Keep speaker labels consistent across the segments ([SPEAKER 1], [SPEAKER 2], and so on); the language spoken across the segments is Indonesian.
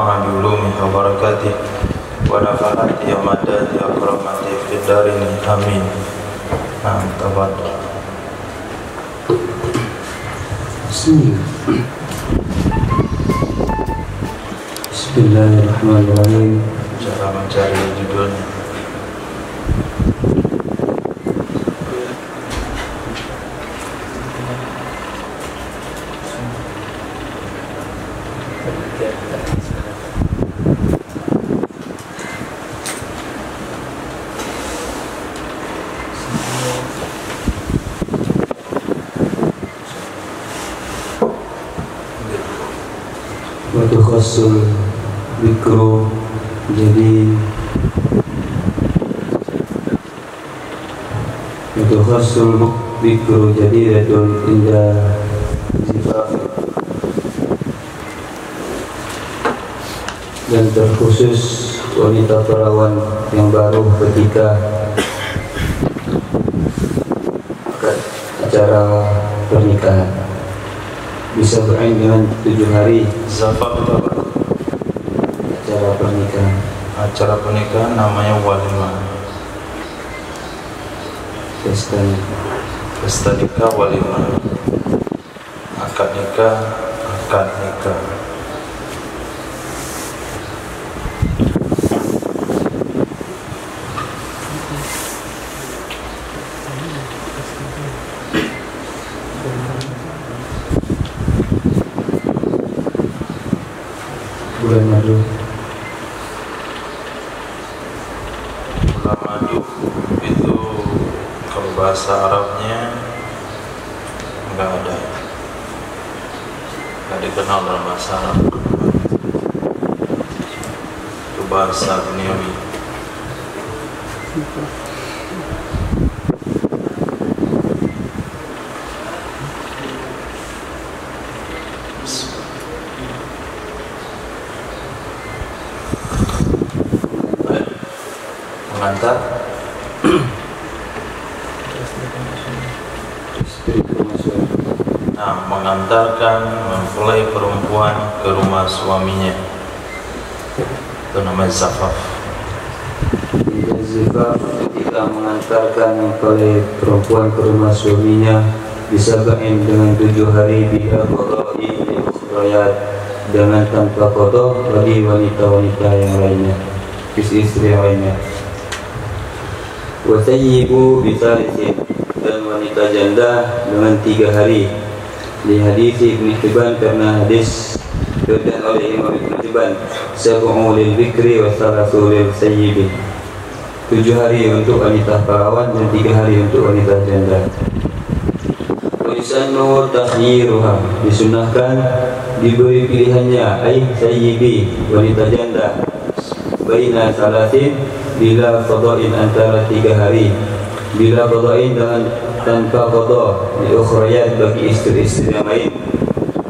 [SPEAKER 1] nafa'a bi ulumihi wa barakatihi wa nafa'ati ya madadi ya karamati fid darini amin. Nah, tafadhol.
[SPEAKER 2] Bismillahirrahmanirrahim.
[SPEAKER 1] Cara mencari judulnya.
[SPEAKER 2] Watukhasul Bikru jadi Watukhasul Bikru jadi Radul Indah Zifaf, dan terkhusus wanita perawan yang baru ketika acara pernikahan bisa berain dengan 7 hari.
[SPEAKER 1] Zafaf itu apa?
[SPEAKER 2] Acara pernikahan.
[SPEAKER 1] Acara pernikahan namanya walimah. Pesta nikah walimah. Akad nikah, akad nikah.
[SPEAKER 2] Bulan madu.
[SPEAKER 1] Bulan madu itu kalau bahasa Arabnya enggak ada, enggak dikenal dalam bahasa Arab. Itu bahasa duniawi. Mengantar mengantarkan, mempelai perempuan ke rumah suaminya, itu namanya zafaf.
[SPEAKER 2] Zafaf ketika mengantarkan mempelai perempuan ke rumah suaminya disabain dengan 7 hari biha qada'i ukhrayat, dengan tanpa qada bagi wanita-wanita yang lainnya, istri-istri yang lainnya. Wasayyibu bisalisin, dan wanita janda dengan 3 hari. Di hadis Ibn Hibban, karena hadis diriwayatkan oleh Imam Ibn Hibban, sab'u lil bikri wa salasu lil sayyibi, 7 hari untuk wanita perawan dan 3 hari untuk wanita janda. Wa yusannu takhyiruha, disunahkan diberi pilihannya, ai sayyibi wanita janda, baina salasin, bila qada'in antara 3 hari, bila qada'in dengan tanpa qada' di ukhrayat bagi istri-istri yang lain,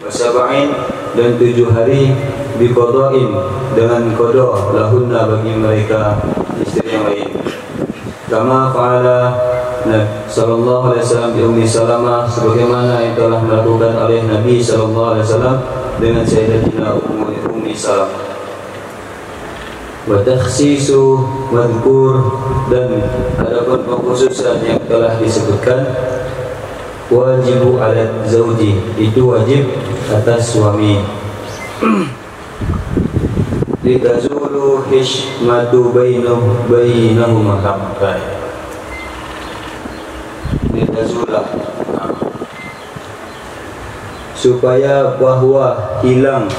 [SPEAKER 2] wasaba'in dan 7 hari bi qada'in dengan qada' lahunna bagi mereka istri yang lain, kama fa'ala sallallahu alaihi wasallam bi Ummi Salamah, sebagaimana yang telah dilakukan oleh Nabi sallallahu alaihi wasallam dengan Sayyidatina Ummi Salamah. Wa takhsisu madhkur, dan adapun pengkhususan yang telah disebutkan, wajibu ala zauji, itu wajib atas suami. Litazulu hishmatu bainahuma, litazulah, supaya bahwa hilang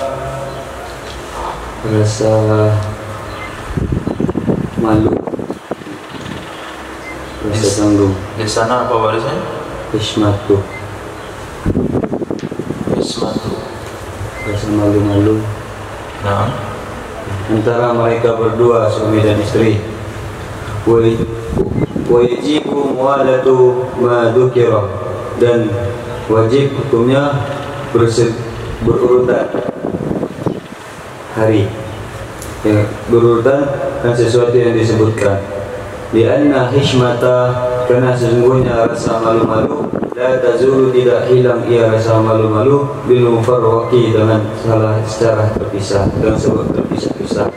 [SPEAKER 2] rasa malu, rasa tanggung.
[SPEAKER 1] Di sana apa barisnya?
[SPEAKER 2] Hishmatu, rasa malu-malu.
[SPEAKER 1] Nah,
[SPEAKER 2] antara mereka berdua, suami dan istri. Wa yajibu muwalatu ma dzukira, dan wajib hukumnya berurutan hari, ya, berurutan dan sesuatu yang disebutkan. Lianna hishmata, karena sesungguhnya rasa malu-malu, la tazulu, tidak hilang ia rasa malu-malu, bil mufarraqi, dengan salah secara terpisah, dengan sebab terpisah-pisah.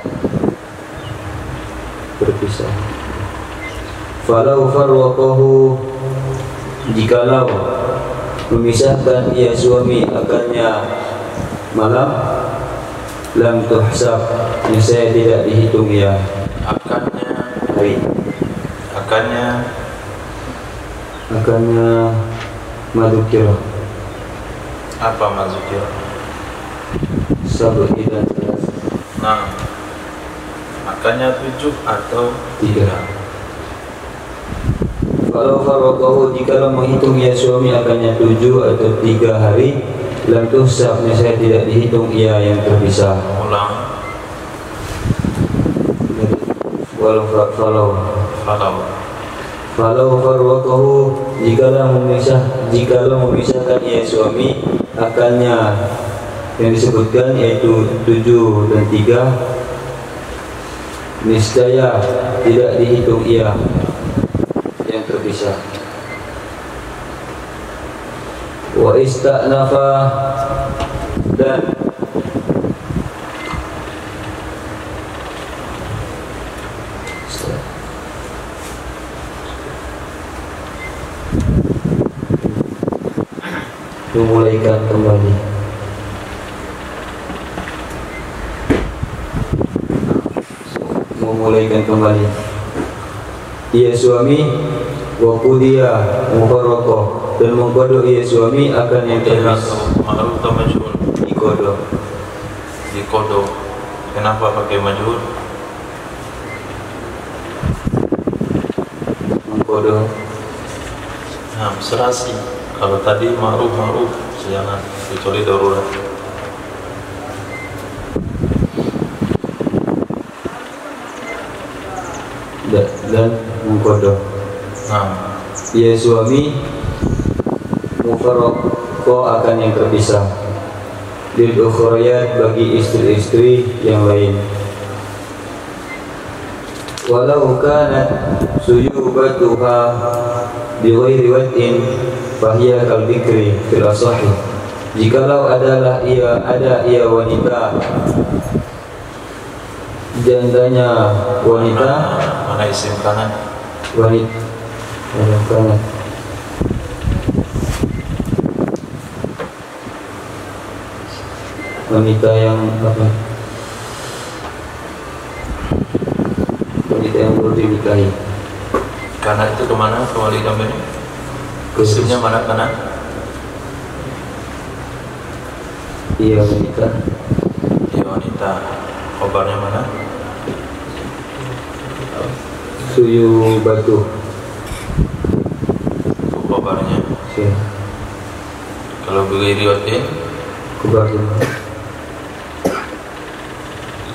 [SPEAKER 2] Falau farwaqahu, jikalau memisahkan ia suami akannya malam, lam tuhsab, saya tidak dihitung ia
[SPEAKER 1] akannya
[SPEAKER 2] hari, akannya madukira,
[SPEAKER 1] apa mazukir?
[SPEAKER 2] sabuk dan salas.
[SPEAKER 1] Nah, akannya 7 atau 3.
[SPEAKER 2] Kalau farwaqahu, jikalau menghitung ia suami akannya 7 atau 3 hari, lam tuhsab, saya tidak dihitung ia yang terpisah.
[SPEAKER 1] Ulang.
[SPEAKER 2] Falau farwaqahu, jikalau memisahkan ia suami akannya yang disebutkan yaitu 7 dan 3, niscaya tidak dihitung ia yang terpisah. Wa ista'nafa, dan memulaikan kembali. Ia suami wa qudiya mufarraqah, dan mengkodok ia suami akan yang terpisah.
[SPEAKER 1] Ma'ruf atau majhul? Dikodok. Kenapa pakai majhul?
[SPEAKER 2] Mengkodok.
[SPEAKER 1] Nah, serasi. Kalau tadi ma'ruf jangan, kecuali darurat.
[SPEAKER 2] Dan mengkodok.
[SPEAKER 1] Nah,
[SPEAKER 2] ia suami mufarraqah akan yang terpisah, lil ukhrayat, bagi istri-istri yang lain. Walau kanat suyubatuha bi ghairi wad'in fahiya kal bikri fil asahi, jikalau ada ia wanita, jandanya wanita,
[SPEAKER 1] mana isim kanan?
[SPEAKER 2] Wanita kanan. Wanita yang apa? Wanita yang baru dinikahi.
[SPEAKER 1] Kanan itu kemana? Kembali kembali. Isimnya mana kanan?
[SPEAKER 2] Iya wanita.
[SPEAKER 1] Iya wanita. Khobarnya mana?
[SPEAKER 2] Suyu batu.
[SPEAKER 1] Itu khobarnya.
[SPEAKER 2] Ya.
[SPEAKER 1] Kalau begini riwayatin,
[SPEAKER 2] Khobar semua.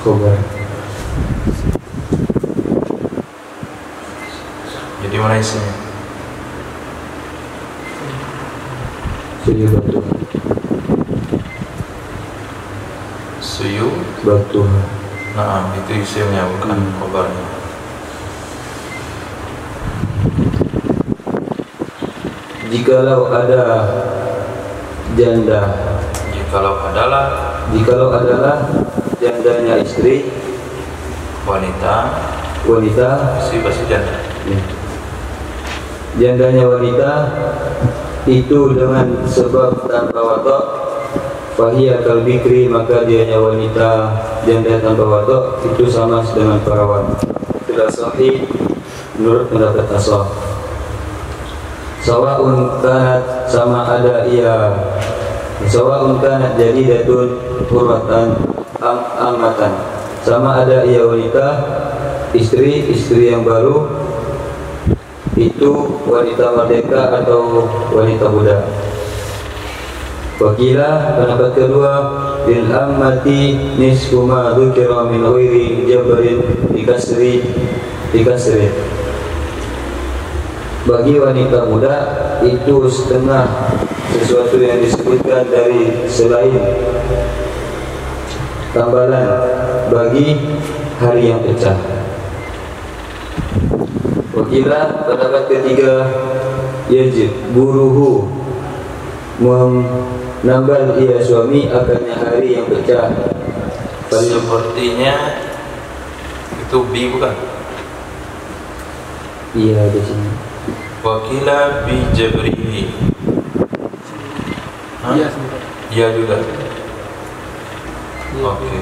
[SPEAKER 2] Khobar.
[SPEAKER 1] jadi mana isimnya?
[SPEAKER 2] Suyu batu.
[SPEAKER 1] Suyu
[SPEAKER 2] Batu.
[SPEAKER 1] Nah, itu isimnya, bukan khobarnya.
[SPEAKER 2] Jikalau ada janda, jikalau adalah jandanya istri,
[SPEAKER 1] wanita pasti janda.
[SPEAKER 2] Jandanya wanita itu dengan sebab tanpa watak, fahiya kal bikri, maka dianya wanita janda tanpa watak itu sama dengan perawan. Tidak sahih menurut pendapat asal. Sawa'un kanat, sama ada ia, sawa'un kanat jadidatun hurratan amatan, sama ada ia wanita istri yang baru itu wanita merdeka atau wanita budak. Wakilah pendapat kedua, lil ammati nisfu ma dzukira min ghairi jabrin dikasri. Bagi wanita muda itu setengah sesuatu yang disebutkan dari selain tambalan bagi hari yang pecah. Wakilah pendapat ketiga, yajburuhu, menambal ia suami akannya hari yang pecah.
[SPEAKER 1] Sepertinya itu bi bukan?
[SPEAKER 2] Iya di sini.
[SPEAKER 1] Wakila bi jabrihi.
[SPEAKER 3] Iya.
[SPEAKER 1] Iya juga. Oke.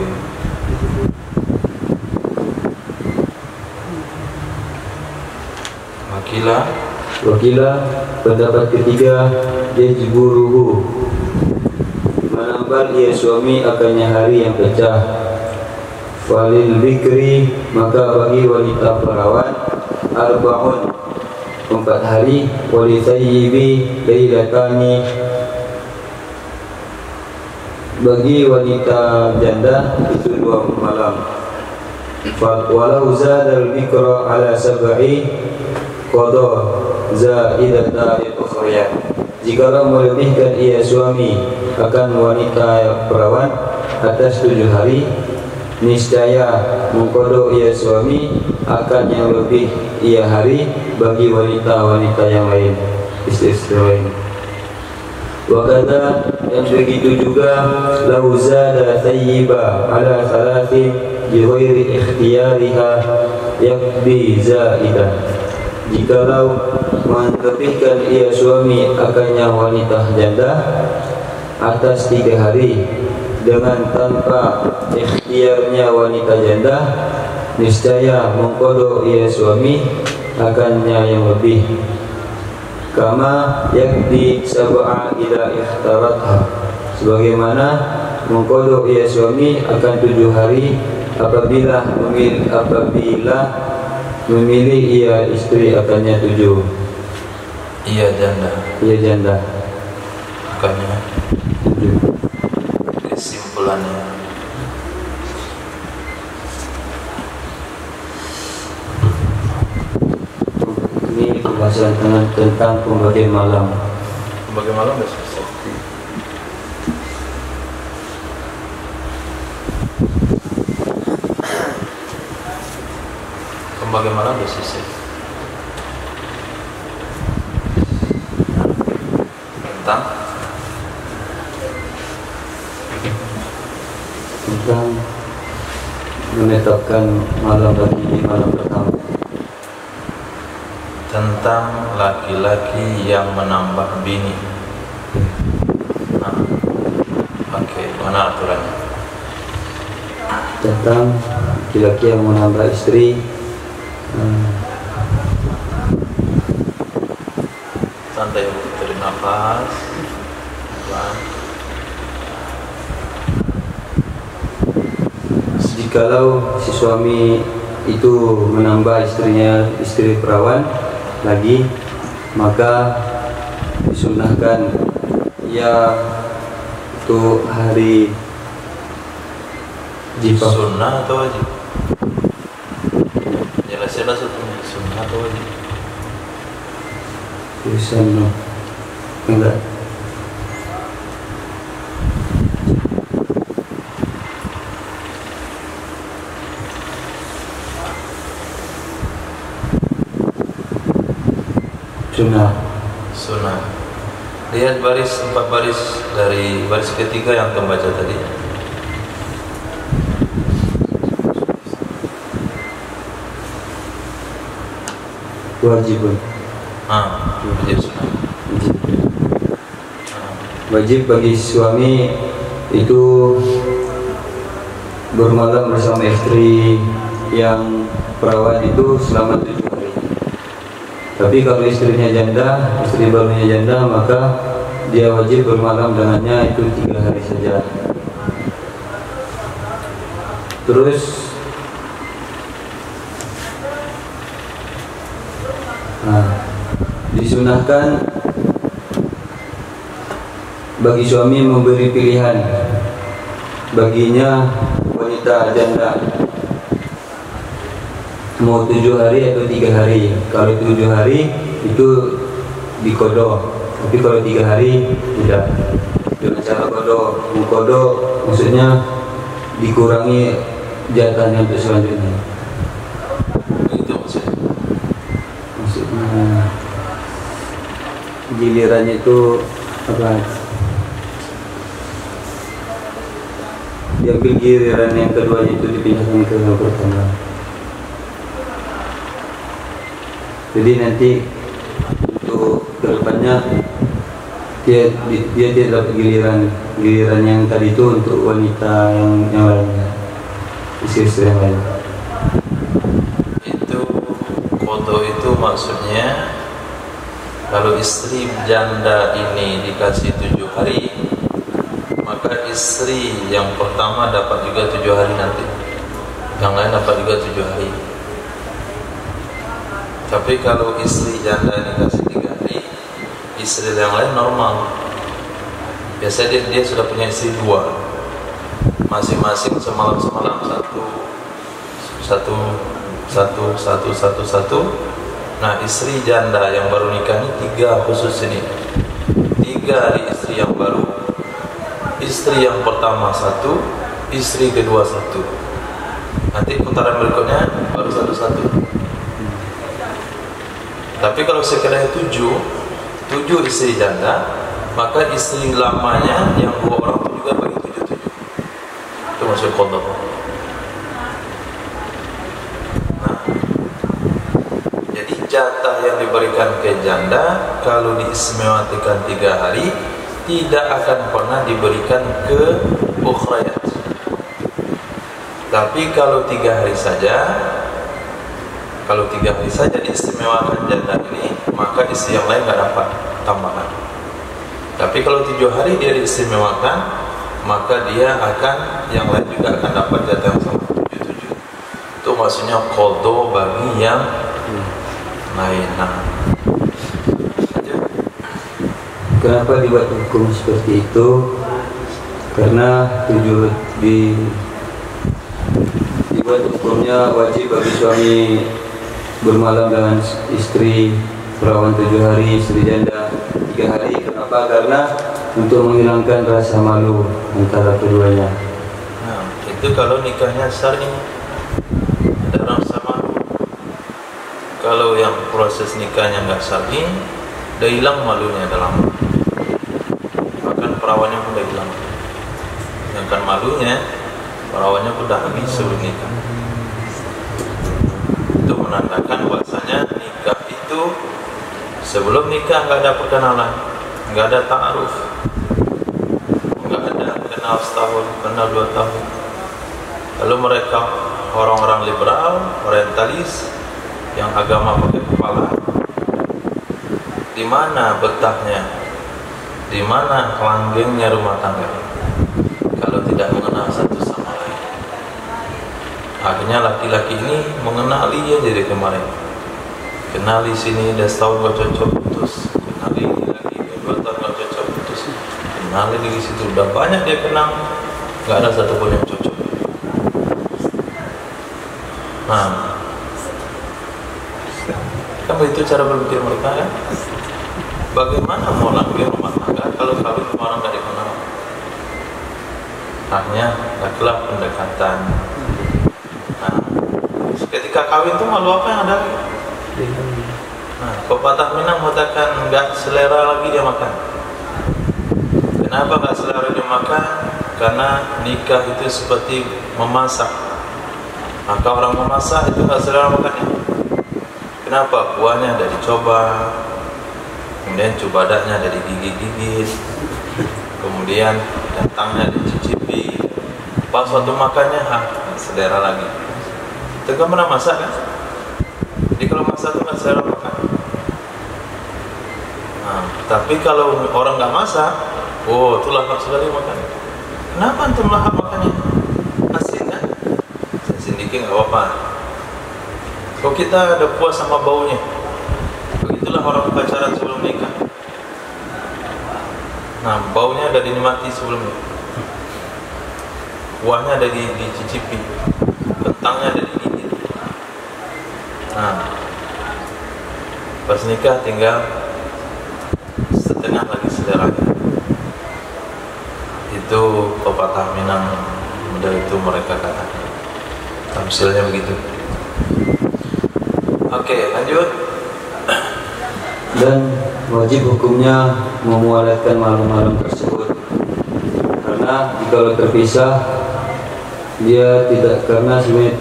[SPEAKER 1] Wakila
[SPEAKER 2] pendapat ketiga, yajburuhu, menambal ia suami akannya hari yang pecah. Walil bikri, maka bagi wanita perawan, arba'un, 4 hari. Wali thayyibi lailatani, bagi wanita janda itu 2 malam. Walau zadal bikra ala sab'i qada zaidata al-ukhriyah, jikalau melebihkan ia suami akan wanita perawan atas 7 hari, niscaya mengkodok ia suami akan yang lebih ia hari bagi wanita-wanita yang lain, istri-istri lain. Wakata, yang begitu juga, lau zada thayyiba ala thalathin bi ghairi ikhtiyariha yakbi zaidan, jikalau melebihkan ia suami akannya wanita janda atas 3 hari dengan tanpa ikhtiarnya wanita janda, niscaya mengkodok ia suami akannya yang lebih. Kama yakdi sab'a ila ikhtaratha, sebagaimana mengkodok ia suami akan 7 hari apabila memilih ia istri akannya 7.
[SPEAKER 1] Iya janda.
[SPEAKER 2] Ia janda
[SPEAKER 1] Bukannya
[SPEAKER 2] 7.
[SPEAKER 1] kesimpulannya.
[SPEAKER 2] Ini pembahasan tentang pembagian malam.
[SPEAKER 1] Pembagian malam sudah selesai. Pembagian malam sudah selesai.
[SPEAKER 2] Tentang menetapkan malam bagi malam pertama.
[SPEAKER 1] Tentang laki-laki yang menambah bini. Nah, oke, mana aturannya?
[SPEAKER 2] Tentang laki-laki yang menambah istri.
[SPEAKER 1] Santai, tarik nafas. Pelan.
[SPEAKER 2] Jikalau si suami itu menambah istrinya, istri perawan lagi, maka disunahkan ia itu hari jifah.
[SPEAKER 1] Sunnah atau wajib? Jelasnya sebetulnya sunnah atau wajib?
[SPEAKER 2] Tulisan enggak.
[SPEAKER 1] Sunnah. Lihat 4 baris dari baris ketiga yang membaca tadi.
[SPEAKER 2] Wajib.
[SPEAKER 1] Wajib sunnah.
[SPEAKER 2] Wajib bagi suami itu bermalam bersama istri yang perawan itu selama 7 hari. Tapi kalau istrinya janda, istri barunya janda, maka dia wajib bermalam dengannya itu 3 hari saja. Terus disunahkan bagi suami memberi pilihan baginya wanita janda, mau 7 hari atau 3 hari. Kalau 7 hari itu dikodok, tapi kalau 3 hari tidak. Dengan cara kodok, mengkodok maksudnya dikurangi jatahnya untuk selanjutnya.
[SPEAKER 1] Itu maksudnya.
[SPEAKER 2] gilirannya itu apa? Diambil giliran yang keduanya itu dipindahkan ke yang pertama. Jadi nanti untuk kedepannya dia tidak dapat giliran yang tadi itu untuk wanita yang lainnya, istri-istri yang lain.
[SPEAKER 1] Itu qadha itu maksudnya kalau istri janda ini dikasih 7 hari, maka istri yang pertama dapat juga 7 hari nanti, yang lain dapat juga 7 hari. Tapi kalau istri janda dikasih 3 hari, istri yang lain normal. Biasanya dia sudah punya istri 2, masing-masing semalam satu. Nah, istri janda yang baru nikah ini 3 khusus ini. 3 hari istri yang baru. Istri yang pertama 1, istri kedua 1. Nanti putaran berikutnya baru 1. Tapi kalau sekiranya 7 istri janda, maka istri lamanya yang 2 orang itu juga bagi 7. Itu maksud qadha. Nah, jadi jatah yang diberikan ke janda kalau diistimewakan 3 hari tidak akan pernah diberikan ke ukhrayat. Tapi kalau 3 hari saja, diistimewakan janda ini, maka istri yang lain tidak dapat tambahan. Tapi kalau 7 hari dia diistimewakan, maka dia akan, yang lain juga akan dapat jatah yang sama 7. Itu maksudnya qadha bagi yang lain. Nah,
[SPEAKER 2] kenapa dibuat hukum seperti itu? Karena dibuat hukumnya wajib bagi suami bermalam dengan istri perawan 7 hari, istri janda 3 hari. Kenapa? Karena untuk menghilangkan rasa malu antara keduanya.
[SPEAKER 1] nah, itu kalau nikahnya syar'i ada rasa malu. Kalau yang proses nikahnya nggak syar'i, udah hilang malunya, udah lama. Bahkan perawannya pun udah hilang. Sedangkan malunya perawannya pun udah habis sebelum nikah. Itu menandakan bahwasanya nikah itu sebelum nikah nggak ada perkenalan, nggak ada ta'aruf, nggak ada kenal setahun, kenal 2 tahun. Lalu mereka orang-orang liberal, orientalis yang agama pakai kepala, di mana betahnya, di mana kelanggengnya rumah tangga kalau tidak mengenal satu sama lain. Akhirnya laki-laki ini mengenali aja dari kemarin, kenali sini udah setahun gak cocok putus, kenali ini lagi 2 tahun gak cocok putus, kenali di situ udah banyak dia kenal, gak ada satupun yang cocok. Nah, kan begitu cara berpikir mereka ya. Bagaimana mau langgeng rumah tangga kalau kawin sama orang gak dikenal? Akhirnya lakulah pendekatan. Nah, ketika kawin itu malu apa yang ada? Nah, pepatah Minang mengatakan nggak selera lagi dia makan. Kenapa nggak selera dia makan? Karena nikah itu seperti memasak. Maka orang memasak itu nggak selera makannya. Kenapa? Kuahnya ada dicoba, kemudian cubadaknya ada digigit-gigit, kemudian kentangnya dicicipi. Pas waktu makannya, selera lagi. Itu kan pernah masak kan? Jadi kalau masak itu nggak selera makan. Nah, tapi kalau orang nggak masak, oh itu lahap sekali makan. Kenapa antum lahap makannya? Asin kan? Asin dikit nggak apa-apa. Kalau kita ada puas sama baunya, begitulah orang pacaran sebelum nikah. Nah, baunya ada dinikmati sebelumnya, kuahnya ada dicicipi, kentangnya ada digigit. Nah, pas nikah tinggal setengah lagi seleranya. Itu pepatah Minang muda itu mereka katakan. Tamsilnya begitu. Oke, lanjut.
[SPEAKER 2] Dan wajib hukumnya memualatkan malam-malam tersebut, karena jika terpisah dia tidak, karena sebenarnya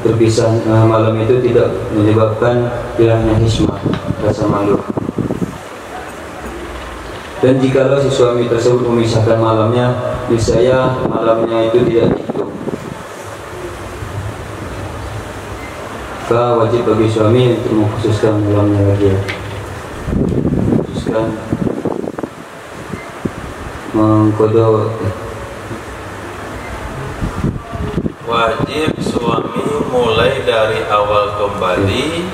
[SPEAKER 2] terpisah malam itu tidak menyebabkan hilangnya hishmah, rasa malu. Dan jikalau si suami tersebut memisahkan malamnya, niscaya malamnya itu tidak dihitung. Maka wajib bagi suami untuk mengkhususkan malamnya lagi, khususkan mengkodok.
[SPEAKER 1] Wajib suami mulai dari awal kembali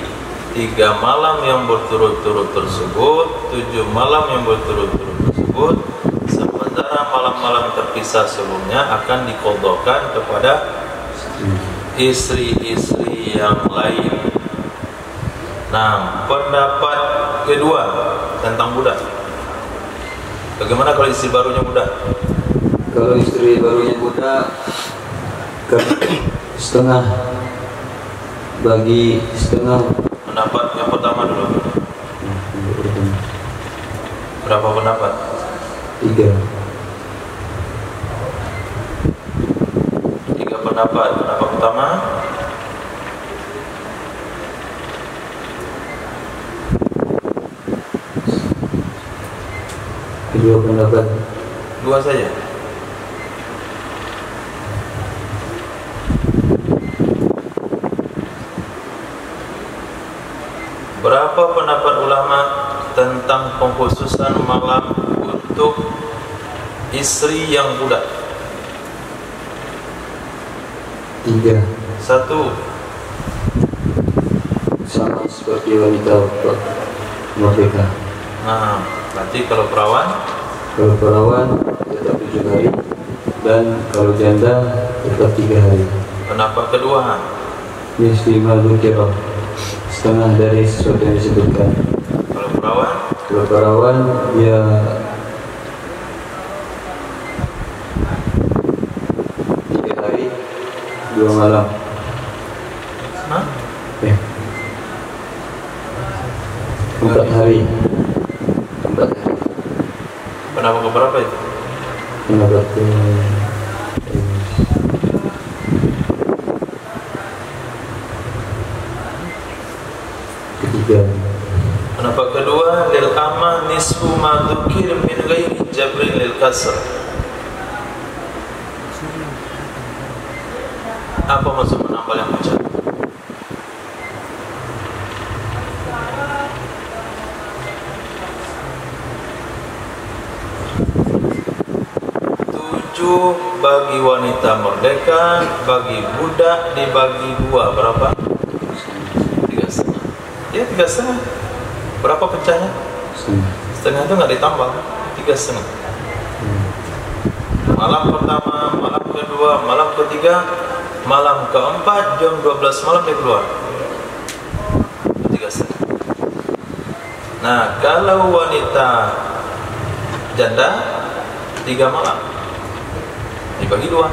[SPEAKER 1] 3 malam yang berturut-turut tersebut, 7 malam yang berturut-turut tersebut, sementara malam-malam terpisah sebelumnya akan dikodokkan kepada istri-istri yang lain. Nah, pendapat kedua tentang budak. Bagaimana kalau istri barunya budak?
[SPEAKER 2] Kalau istri barunya budak, setengah bagi setengah.
[SPEAKER 1] Pendapat yang pertama dulu. Berapa pendapat?
[SPEAKER 2] 3
[SPEAKER 1] pendapat. Pendapat pertama,
[SPEAKER 2] kedua pendapat
[SPEAKER 1] 2 saja. Berapa pendapat ulama tentang pengkhususan malam untuk istri yang budak?
[SPEAKER 2] 3.
[SPEAKER 1] 1.
[SPEAKER 2] Sama seperti wanita merdeka.
[SPEAKER 1] Nah, berarti kalau perawan
[SPEAKER 2] Kalau perawan tetap 7 hari, dan kalau janda tetap 3 hari.
[SPEAKER 1] pendapat kedua,
[SPEAKER 2] Nisfi ma dzukira, setengah dari sesuatu yang disebutkan.
[SPEAKER 1] kalau perawan
[SPEAKER 2] Kalau perawan dia 3 hari 2 malam.
[SPEAKER 1] Hah?
[SPEAKER 2] 4 hari. 4 hari.
[SPEAKER 1] Pendapat keberapa itu?
[SPEAKER 2] Pendapat ketiga.
[SPEAKER 1] Pendapat kedua, lil ama nisfu ma dzukir min ghairi jabrin lil kasr. Apa maksud menambah yang pecah? Bagi wanita merdeka, bagi budak dibagi 2 berapa? 3,5. Ya 3,5. Berapa pecahnya? Setengah itu nggak ditambah, 3,5. Malam pertama, malam kedua, malam ketiga, malam keempat, jam 12 malam dia keluar. 3,5. Nah, kalau wanita janda 3 malam dibagi 2,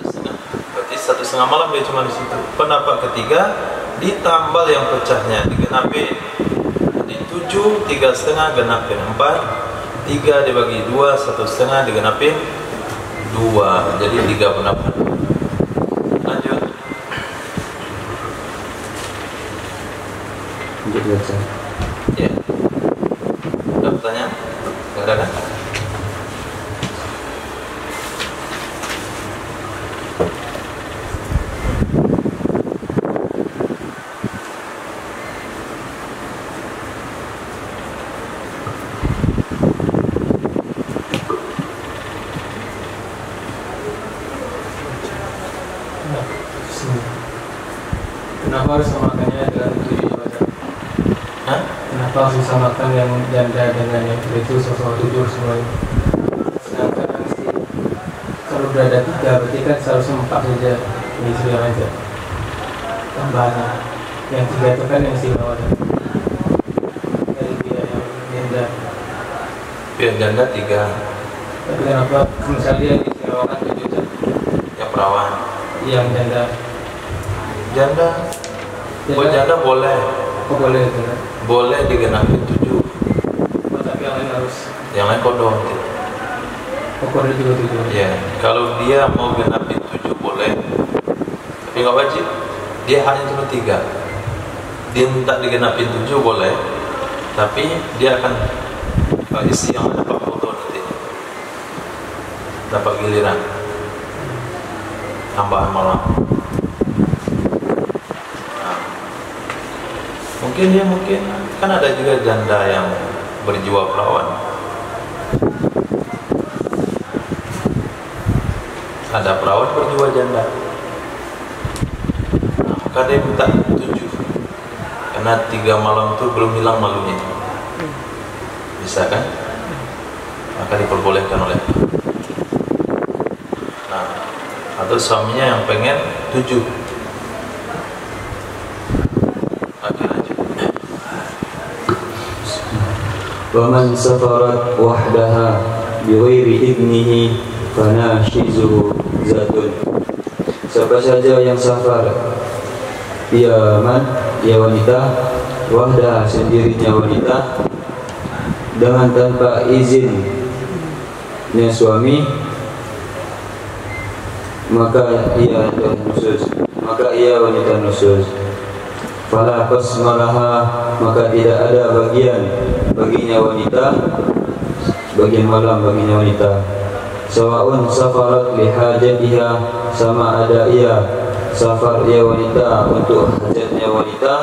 [SPEAKER 1] 1,5. Berarti 1,5 malam dia cuma di situ. Pendapat ketiga, ditambal yang pecahnya, digenapin. Jadi 7, 3,5 genapin 4, 3 dibagi 2, 1,5 digenapin 2. Jadi 3 pendapat. Lanjut.
[SPEAKER 2] Lanjut baca.
[SPEAKER 1] Ya. Ada pertanyaan? Nggak ada kan?
[SPEAKER 3] Kenapa harus samakannya dengan 7 baca?
[SPEAKER 1] Hah?
[SPEAKER 3] Kenapa harus disamakan yang janda dengan yang itu sosok 7 semuanya? Sedangkan yang istri, kalau udah ada 3 berarti kan seharusnya 4 saja yang istri yang aja. Tambahannya yang 3 itu kan yang istri rawat. Dari dia yang janda.
[SPEAKER 1] Yang janda 3,
[SPEAKER 3] Tapi kenapa misalnya dia yang istri rawat 7 saja?
[SPEAKER 1] yang perawan.
[SPEAKER 3] Yang janda.
[SPEAKER 1] Janda, buat janda boleh,
[SPEAKER 3] Oh boleh itu kan?
[SPEAKER 1] boleh digenapin 7. namanya kodok.
[SPEAKER 3] Pokoknya juga 7.
[SPEAKER 1] Ya, kalau dia mau genapin 7 boleh, tapi nggak wajib. Dia hanya cuma 3. Dia minta digenapin 7 boleh, tapi dia akan isi yang dapat foto nanti, dapat giliran tambahan malam. Nah, mungkin kan ada juga janda yang berjiwa perawan. Ada perawan berjiwa janda. Nah, maka dia minta 7 karena 3 malam itu belum hilang malunya. Bisa kan? Maka diperbolehkan oleh. Nah, atau suaminya yang pengen 7. Oke, lanjut.
[SPEAKER 2] Wa man safarat wahdaha bighairi idnihi fanashizuhu zatun. Siapa saja yang safar, ia wanita, wahdaha sendirinya wanita, dengan tanpa izinnya suami, maka ia wanita nusyuz. Fala qasmalaha, maka tidak ada bagian baginya wanita, bagian malam baginya wanita. Sawaun safarat lihajatiha, sama ada ia safar ia wanita untuk hajatnya wanita,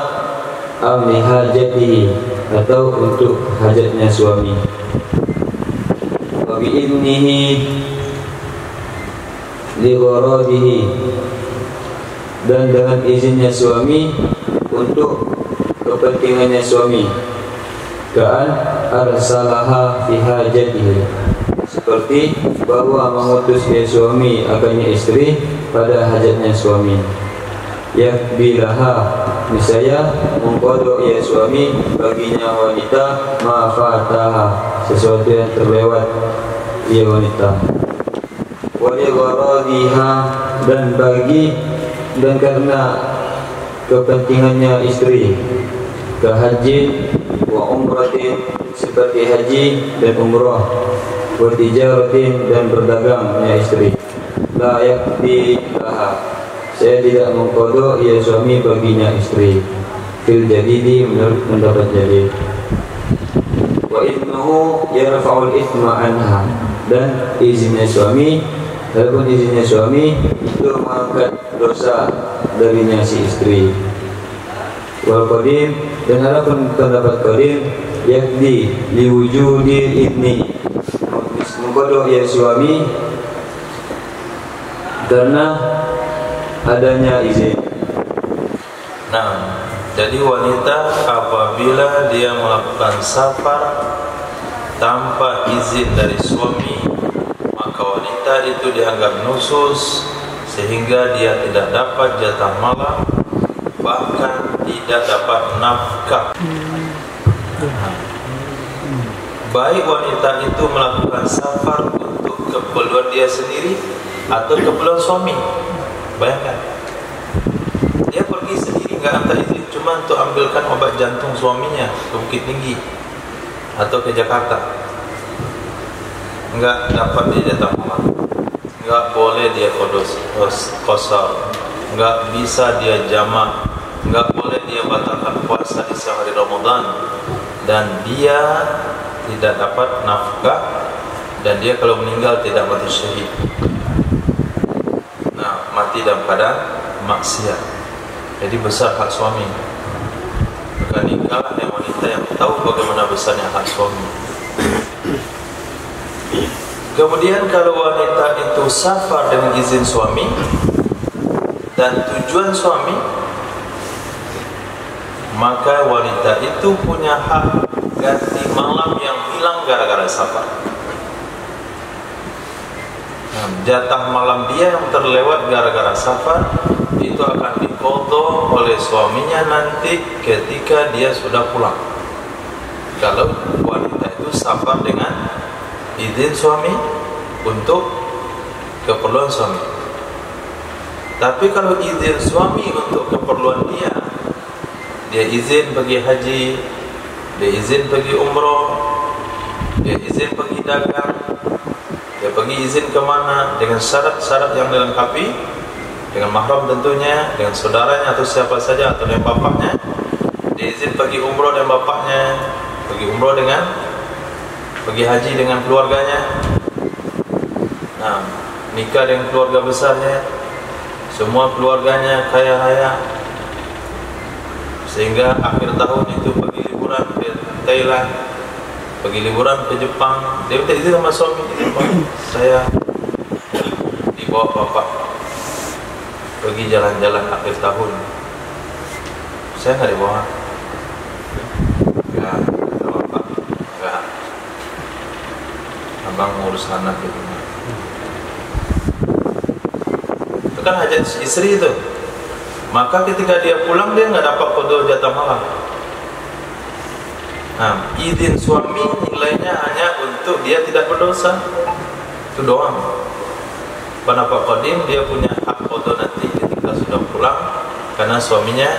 [SPEAKER 2] am lihajatihi, atau untuk hajatnya suami. Wa bi idnihi li gharadihi, dan dengan izinnya suami untuk kepentingannya suami. Ka'an arsalaha fi hajatihi, seperti bahwa mengutus ia suami akannya istri pada hajatnya suami. Yakbilaha, misalnya mengkodok ia suami baginya wanita ma'fataha, sesuatu yang terlewat ia wanita. Wali gharadiha, dan karena kepentingannya istri, ke haji wa umratin, seperti haji dan umrah, wa tijaratin, dan berdagangnya istri. La yakbilaha, saya tidak mengkodok ia suami baginya istri. Fil jadidi, menurut pendapat jadid. Wa idnuhu yarfa'ul ithma anha, dan izinnya suami, walaupun izinnya suami itu mengangkat dosa darinya si istri. Wal qadim, dan adapun pendapat qadim, yakdi liwujudi idni, mengkodok ia suami karena adanya izin.
[SPEAKER 1] Nah, jadi wanita apabila dia melakukan safar tanpa izin dari suami, maka wanita itu dianggap nusyuz, sehingga dia tidak dapat jatah malam, bahkan tidak dapat nafkah. Baik wanita itu melakukan safar untuk keperluan dia sendiri atau keperluan suami. Bayangkan, dia pergi sendiri nggak minta izin, cuma untuk ambilkan obat jantung suaminya ke Bukit Tinggi atau ke Jakarta, nggak dapat dia jatah malam, nggak boleh dia qasar, nggak bisa dia jamak, nggak boleh dia batalkan puasa di siang hari Ramadan, dan dia tidak dapat nafkah, dan dia kalau meninggal tidak mati syahid. Nah, mati dalam keadaan maksiat. Jadi besar hak suami. Maka nikahlah dengan wanita yang tahu bagaimana besarnya hak suami. Kemudian kalau wanita itu safar dengan izin suami dan tujuan suami, maka wanita itu punya hak ganti malam yang hilang gara-gara safar. Nah, jatah malam dia yang terlewat gara-gara safar itu akan diqadha oleh suaminya nanti ketika dia sudah pulang. Kalau wanita itu safar dengan izin suami untuk keperluan suami. Tapi kalau izin suami untuk keperluan dia, dia izin pergi haji, dia izin pergi umrah, dia izin pergi dagang, dia pergi izin kemana dengan syarat-syarat yang dilengkapi, dengan mahram tentunya, dengan saudaranya atau siapa saja atau dengan bapaknya. Dia izin pergi umroh dengan bapaknya, pergi umroh dengan, pergi haji dengan keluarganya. Nah, nikah dengan keluarga besarnya, semua keluarganya kaya raya, sehingga akhir tahun itu pergi liburan ke Thailand, pergi liburan ke Jepang. Dia minta izin sama suami, saya dibawa bapak pergi jalan-jalan akhir tahun. Saya nggak dibawa. Enggak, kata bapak, enggak. Abang ngurus anak gitu. Itu kan hajat istri itu. Maka ketika dia pulang, dia nggak dapat qada jatah malam. Nah, izin suami nilainya hanya untuk dia tidak berdosa, itu doang. Pendapat qadim, dia punya hak qada nanti ketika sudah pulang, karena suaminya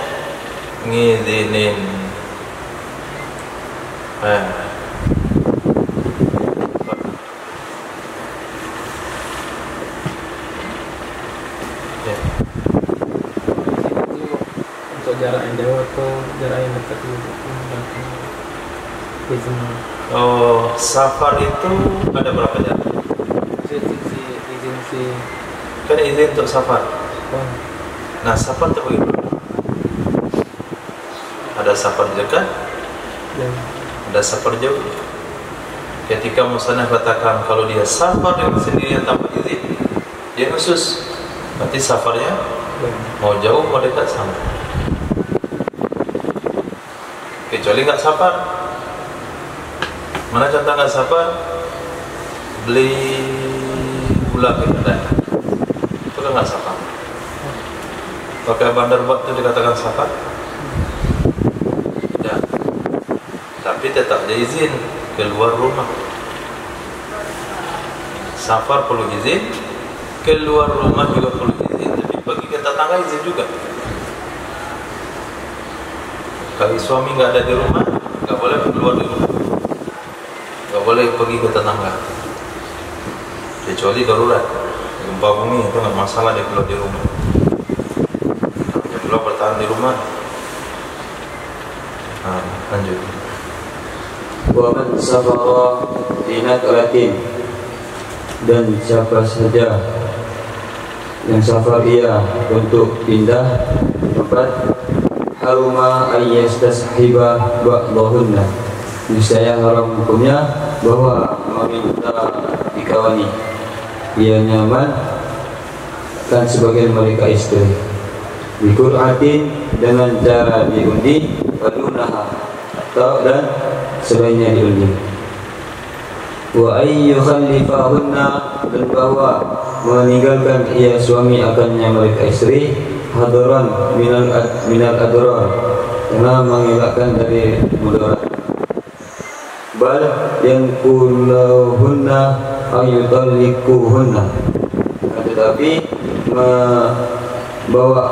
[SPEAKER 1] ngizinin.
[SPEAKER 3] Untuk jarak yang jauh atau jarak yang dekat itu?
[SPEAKER 1] Oh, safar itu ada berapa jarak?
[SPEAKER 3] Izin
[SPEAKER 1] Kan izin untuk safar.
[SPEAKER 3] oh.
[SPEAKER 1] Nah, safar itu bagaimana? Ada safar dekat,
[SPEAKER 3] Dan
[SPEAKER 1] ada safar jauh. Ketika musannaf katakan kalau dia safar dengan sendirian tanpa izin, dia khusus. Berarti safarnya mau jauh mau dekat sama. Kecuali nggak safar. Mana contoh nggak safar? Beli gula ke kedai, itu kan nggak safar. Pakai bandar buat itu dikatakan safar? Ya, tapi tetap ada izin keluar rumah. Safar perlu izin, keluar rumah juga perlu izin. Tapi pergi ke tetangga izin juga. Kalau suami nggak ada di rumah, nggak boleh keluar di rumah, nggak boleh pergi ke tetangga. Kecuali darurat, gempa bumi itu nggak masalah dia keluar di rumah. Yang keluar bertahan di rumah. Nah, lanjut.
[SPEAKER 2] Wa man safara fi naklatin, dan siapa saja yang safar ia untuk pindah tempat, haruma ayyastashiba ba'dahunna, niscaya haram hukumnya bahwa meminta dikawani. Ia nyaman kan sebagian mereka istri biqur'atin, dengan cara diundi, wadunaha, atau dan selainnya diundi. Wa ayyukhallifahunna, dan bahwa meninggalkan ia suami akannya mereka istri, hadaran minal adrar, karena mengelakkan dari mudarat. Bal yang kulahunna ayyutallikuhunna, tetapi membawa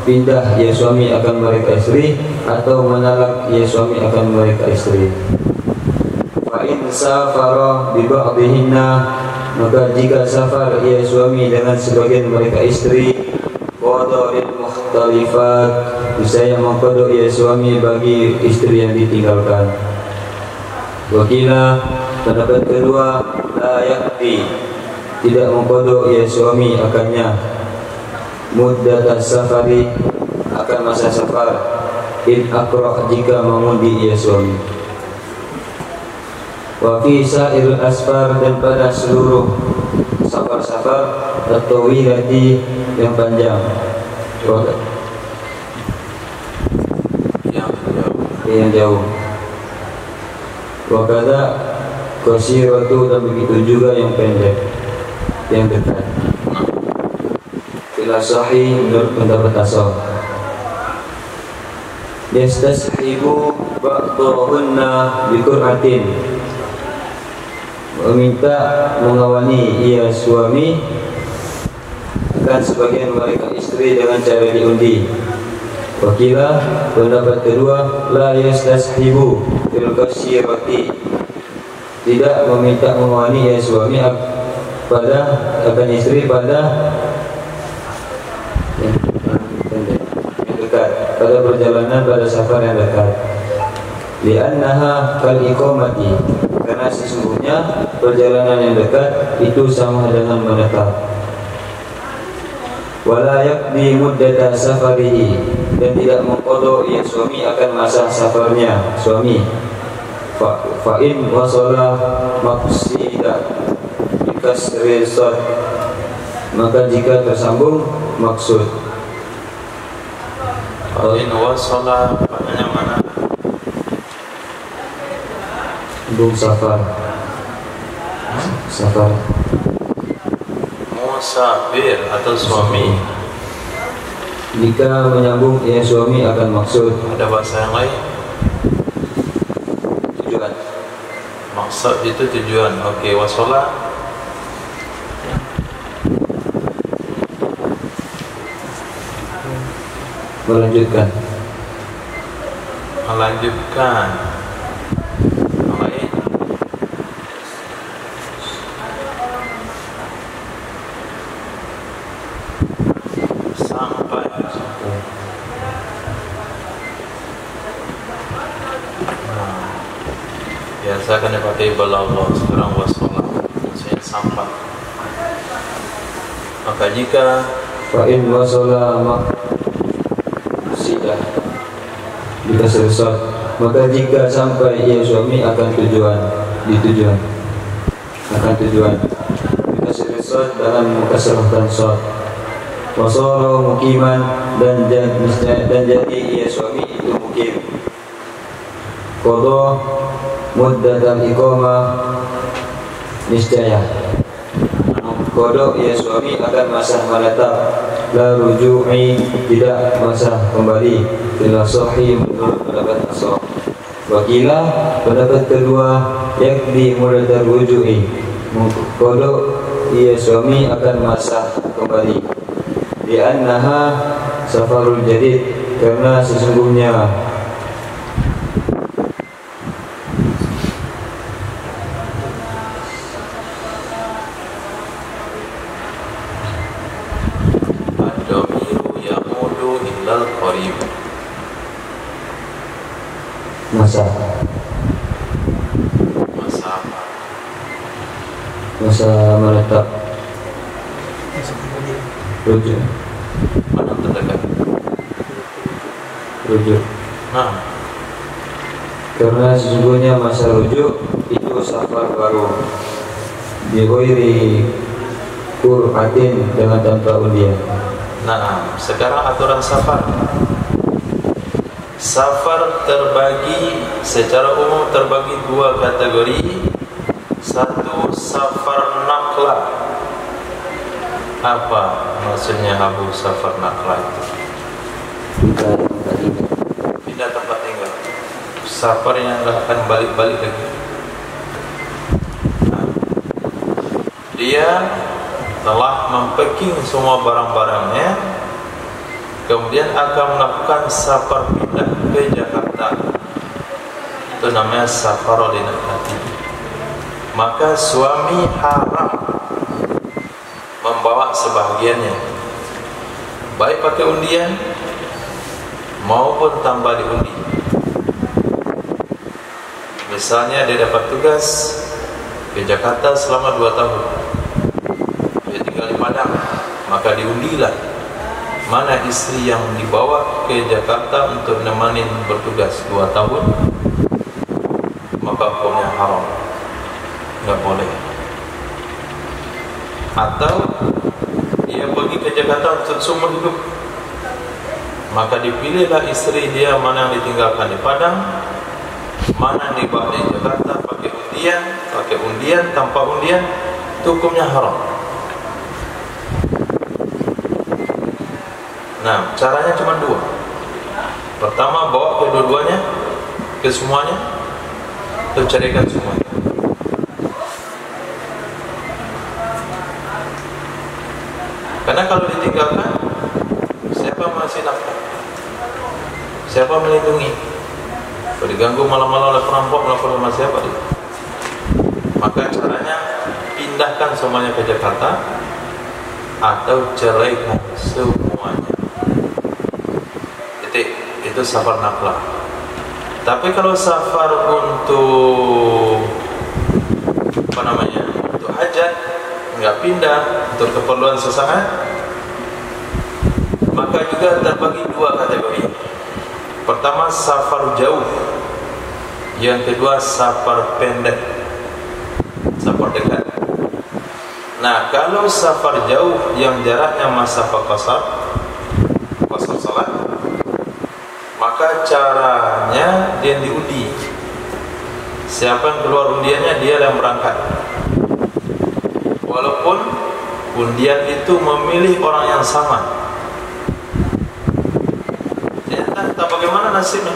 [SPEAKER 2] pindah ya suami akan mereka istri, atau menalak ya suami akan mereka istri. Fa in safara bi ba'dihinna, maka jika safar ya suami dengan sebagian mereka istri, qada lil mukhtalifat, bisa mengqada ya suami bagi istri yang ditinggalkan. Wakila, pendapat kedua, la yakti, tidak mengqada ya suami akannya muddat safari, akan masa safar, in aqra, jika mengundi ya suami. Wa fi sa'il asfar, dan pada seluruh safar-safar at-tawilati, yang panjang, yang jauh. Wa kadza qasiratu, dan begitu juga yang pendek, yang dekat. Bila sahih, menurut pendapat asal, yastashibu ba'dahunna biqur'atin, meminta mengawani ia suami akan sebagian mereka istri dengan cara diundi. Wakila, pendapat kedua, la yastashibu bil qasirati, tidak meminta mengawani ya suami akan istri pada yang dekat, pada perjalanan pada safar yang dekat. Li'annaha kal iqamati, karena sesungguhnya perjalanan yang dekat itu sama dengan menetap. Wala yaqdi muddata safarihi, dan tidak mengqada ia suami akan masa safarnya suami. Fa in wasala maqsida bikasri sad, maka jika tersambung maksud.
[SPEAKER 1] Fa in wasala maknanya mana?
[SPEAKER 2] Belum safar. Safar.
[SPEAKER 1] Musafir atau suami.
[SPEAKER 2] Jika menyambung ia suami akan maksud.
[SPEAKER 1] Ada bahasa yang lain?
[SPEAKER 2] Tujuan.
[SPEAKER 1] Maksud itu tujuan. Oke, wasala.
[SPEAKER 2] Melanjutkan.
[SPEAKER 1] Melanjutkan. Yang lain? Sampai. Nah, biasa kan dipakai balagha, sekarang wasala. Maksudnya sampai. Maka jika
[SPEAKER 2] Fa in wasala maqsidah bikasri sad, maka jika sampai ia suami akan tujuan, di tujuan, akan tujuan. Bikasri sad dalam mukasrahkan sad. Wasara mukiman, dan jadi ia suami itu mukim. Qada muddatal iqamah niscaya. Qada ia suami akan masa menetap, la ruju'i, tidak masa kembali. Bila sahih menurut pendapat ashab. Wakila pendapat kedua, yakdi muddatal ruju'i, qada ia suami akan masa kembali. Li'annaha safarul jadid, karena sesungguhnya
[SPEAKER 1] ad-dhamiru yamudu ilal qarib.
[SPEAKER 2] masa
[SPEAKER 1] Masa apa?
[SPEAKER 2] masa menetap, rujuk,
[SPEAKER 1] Mana terdekat?
[SPEAKER 2] rujuk.
[SPEAKER 1] Nah,
[SPEAKER 2] Karena sesungguhnya masa rujuk itu safar baru, di ghairi qur'atin, dengan tanpa undian.
[SPEAKER 1] nah, sekarang aturan safar. Safar terbagi secara umum terbagi dua kategori. Satu, safar naklah. Apa maksudnya Abu safar naklah itu? Pindah tempat tinggal. Safar yang nggak akan balik-balik lagi. Nah, dia telah mempacking semua barang-barangnya, kemudian akan melakukan safar pindah ke Jakarta. Itu namanya safar linaqati. Maka suami haram membawa sebahagiannya, baik pakai undian maupun tanpa diundi. Misalnya dia dapat tugas ke Jakarta selama 2 tahun, dia tinggal di Padang, maka diundilah mana istri yang dibawa ke Jakarta untuk menemani bertugas 2 tahun, maka hukumnya haram, nggak boleh. Atau dia pergi ke Jakarta untuk seumur hidup, maka dipilihlah istri dia mana yang ditinggalkan di Padang, mana yang dibawa di Jakarta, pakai undian, tanpa undian, itu hukumnya haram. Nah, caranya cuma 2. Pertama, bawa kedua-duanya, ke semuanya, atau carikan semuanya. Karena kalau ditinggalkan, siapa masih nafkah? Siapa melindungi? Kalau diganggu malam-malam oleh perampok, melapor sama siapa dia? maka caranya pindahkan semuanya ke Jakarta atau ceraikan semuanya. Itu safar naflah. Tapi kalau safar untuk untuk hajat, nggak pindah, untuk keperluan sesaat, maka juga terbagi dua kategori. Pertama safar jauh, yang kedua safar pendek, safar dekat. Nah, kalau safar jauh yang jaraknya masafah qasar salat, maka caranya dia diundi. Siapa yang keluar undiannya, dia yang berangkat. Walaupun undian itu memilih orang yang sama, entah bagaimana nasibnya.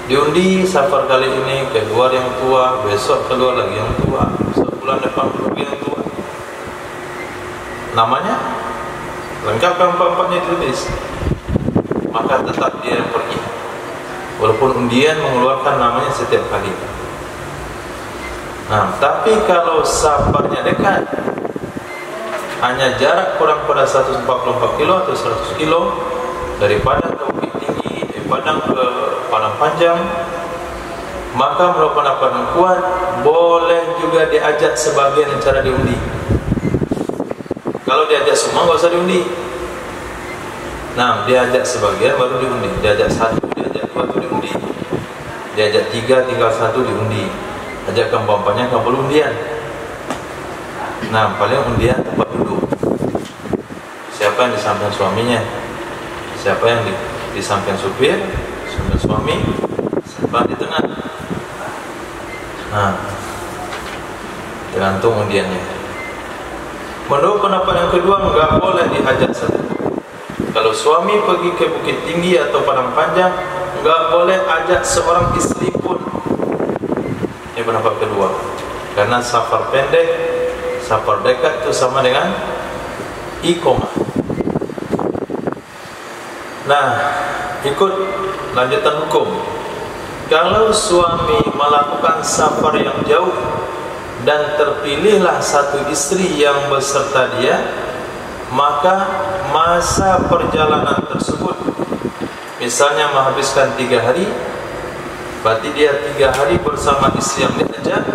[SPEAKER 1] Diundi safar kali ini keluar yang tua, besok keluar lagi yang tua, sebulan depan keluar yang tua. Namanya lengkap, empat-empatnya ditulis, maka tetap dia yang pergi, walaupun undian mengeluarkan namanya setiap kali. Nah, tapi kalau safarnya dekat, hanya jarak kurang pada 144 kilo atau 100 kilo dari Padang ke Bukit Tinggi, dari Padang ke Padang Panjang, maka merupakan Padang kuat, boleh juga diajak sebagian cara diundi. Kalau diajak semua nggak usah diundi. Nah, diajak sebagian baru diundi. Diajak satu, diajak dua itu diundi. Diajak tiga, tinggal satu diundi. Ajak keempat-empatnya nggak perlu undian. Nah, paling undian tempat duduk. Siapa yang di samping suaminya, siapa yang di samping supir, samping suami, siapa di tengah. Nah, tergantung undiannya. Menurut pendapat yang kedua, nggak boleh diajak satu. Kalau suami pergi ke Bukit Tinggi atau Padang Panjang, nggak boleh ajak seorang istri pun. Ini pendapat kedua. Karena safar pendek, safar dekat itu sama dengan iqamah. Nah, ikut lanjutan hukum. Kalau suami melakukan safar yang jauh dan terpilihlah satu istri yang beserta dia, maka masa perjalanan tersebut, misalnya menghabiskan 3 hari, berarti dia 3 hari bersama istri yang diajak,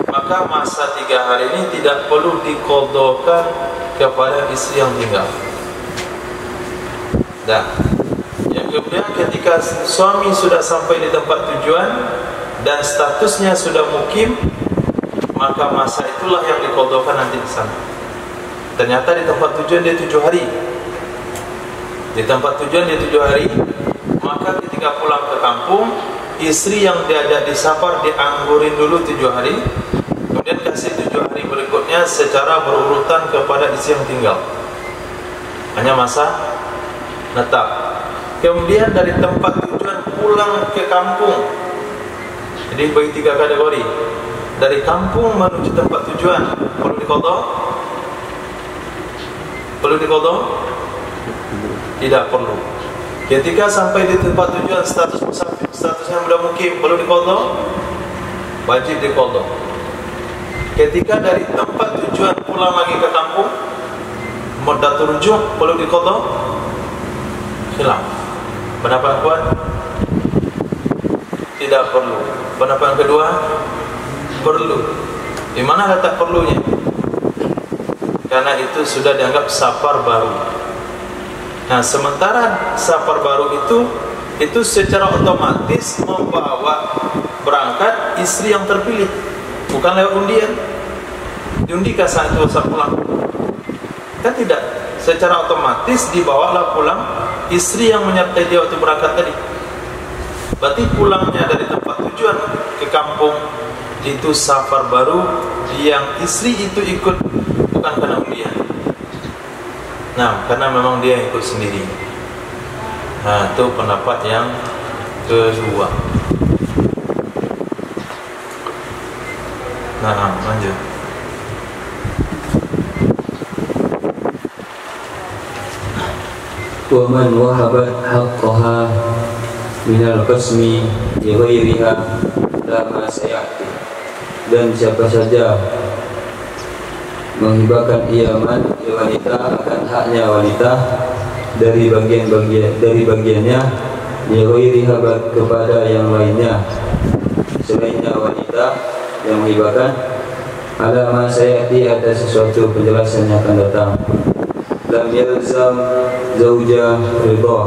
[SPEAKER 1] maka masa 3 hari ini tidak perlu diqadhakan kepada istri yang tinggal. Dan yang kemudian ketika suami sudah sampai di tempat tujuan dan statusnya sudah mukim, maka masa itulah yang diqadhakan nanti di sana. Ternyata di tempat tujuan dia 7 hari. Di tempat tujuan dia 7 hari, maka ketika pulang ke kampung, istri yang diajak di safar dianggurin dulu 7 hari, kemudian kasih 7 hari berikutnya secara berurutan kepada istri yang tinggal. Hanya masa netap. Kemudian dari tempat tujuan pulang ke kampung. Jadi bagi 3 kategori. Dari kampung menuju tempat tujuan, perlu diqadha? Perlu diqadha? Tidak perlu. Ketika sampai di tempat tujuan, status musafir, statusnya sudah mukim, perlu diqadha? Wajib diqadha. Ketika dari tempat tujuan pulang lagi ke kampung, muddatur rujuk, perlu diqadha? Khilaf. Pendapat kuat? Tidak perlu. Pendapat yang kedua? Perlu. Di mana letak perlunya? Karena itu sudah dianggap safar baru. Nah, sementara safar baru itu secara otomatis membawa berangkat istri yang terpilih, bukan lewat undian. Diundikan saat itu saat pulang? Kan tidak. Secara otomatis dibawalah pulang istri yang menyertai dia waktu berangkat tadi. Berarti pulangnya dari tempat tujuan ke kampung itu safar baru yang istri itu ikut, bukan karena undian. Nah, karena memang dia ikut sendiri. Nah, itu pendapat yang kedua. Nah, lanjut.
[SPEAKER 2] Wa man wahabat haqqaha minal qasmi li ghairiha la ma sayati. dan siapa saja menghibahkan ia wanita akan haknya wanita dari bagiannya lihairiha kepada yang lainnya selainnya wanita yang menghibahkan ala ma sayati ada sesuatu penjelasan yang akan datang. Lam yalzam zauja ridha,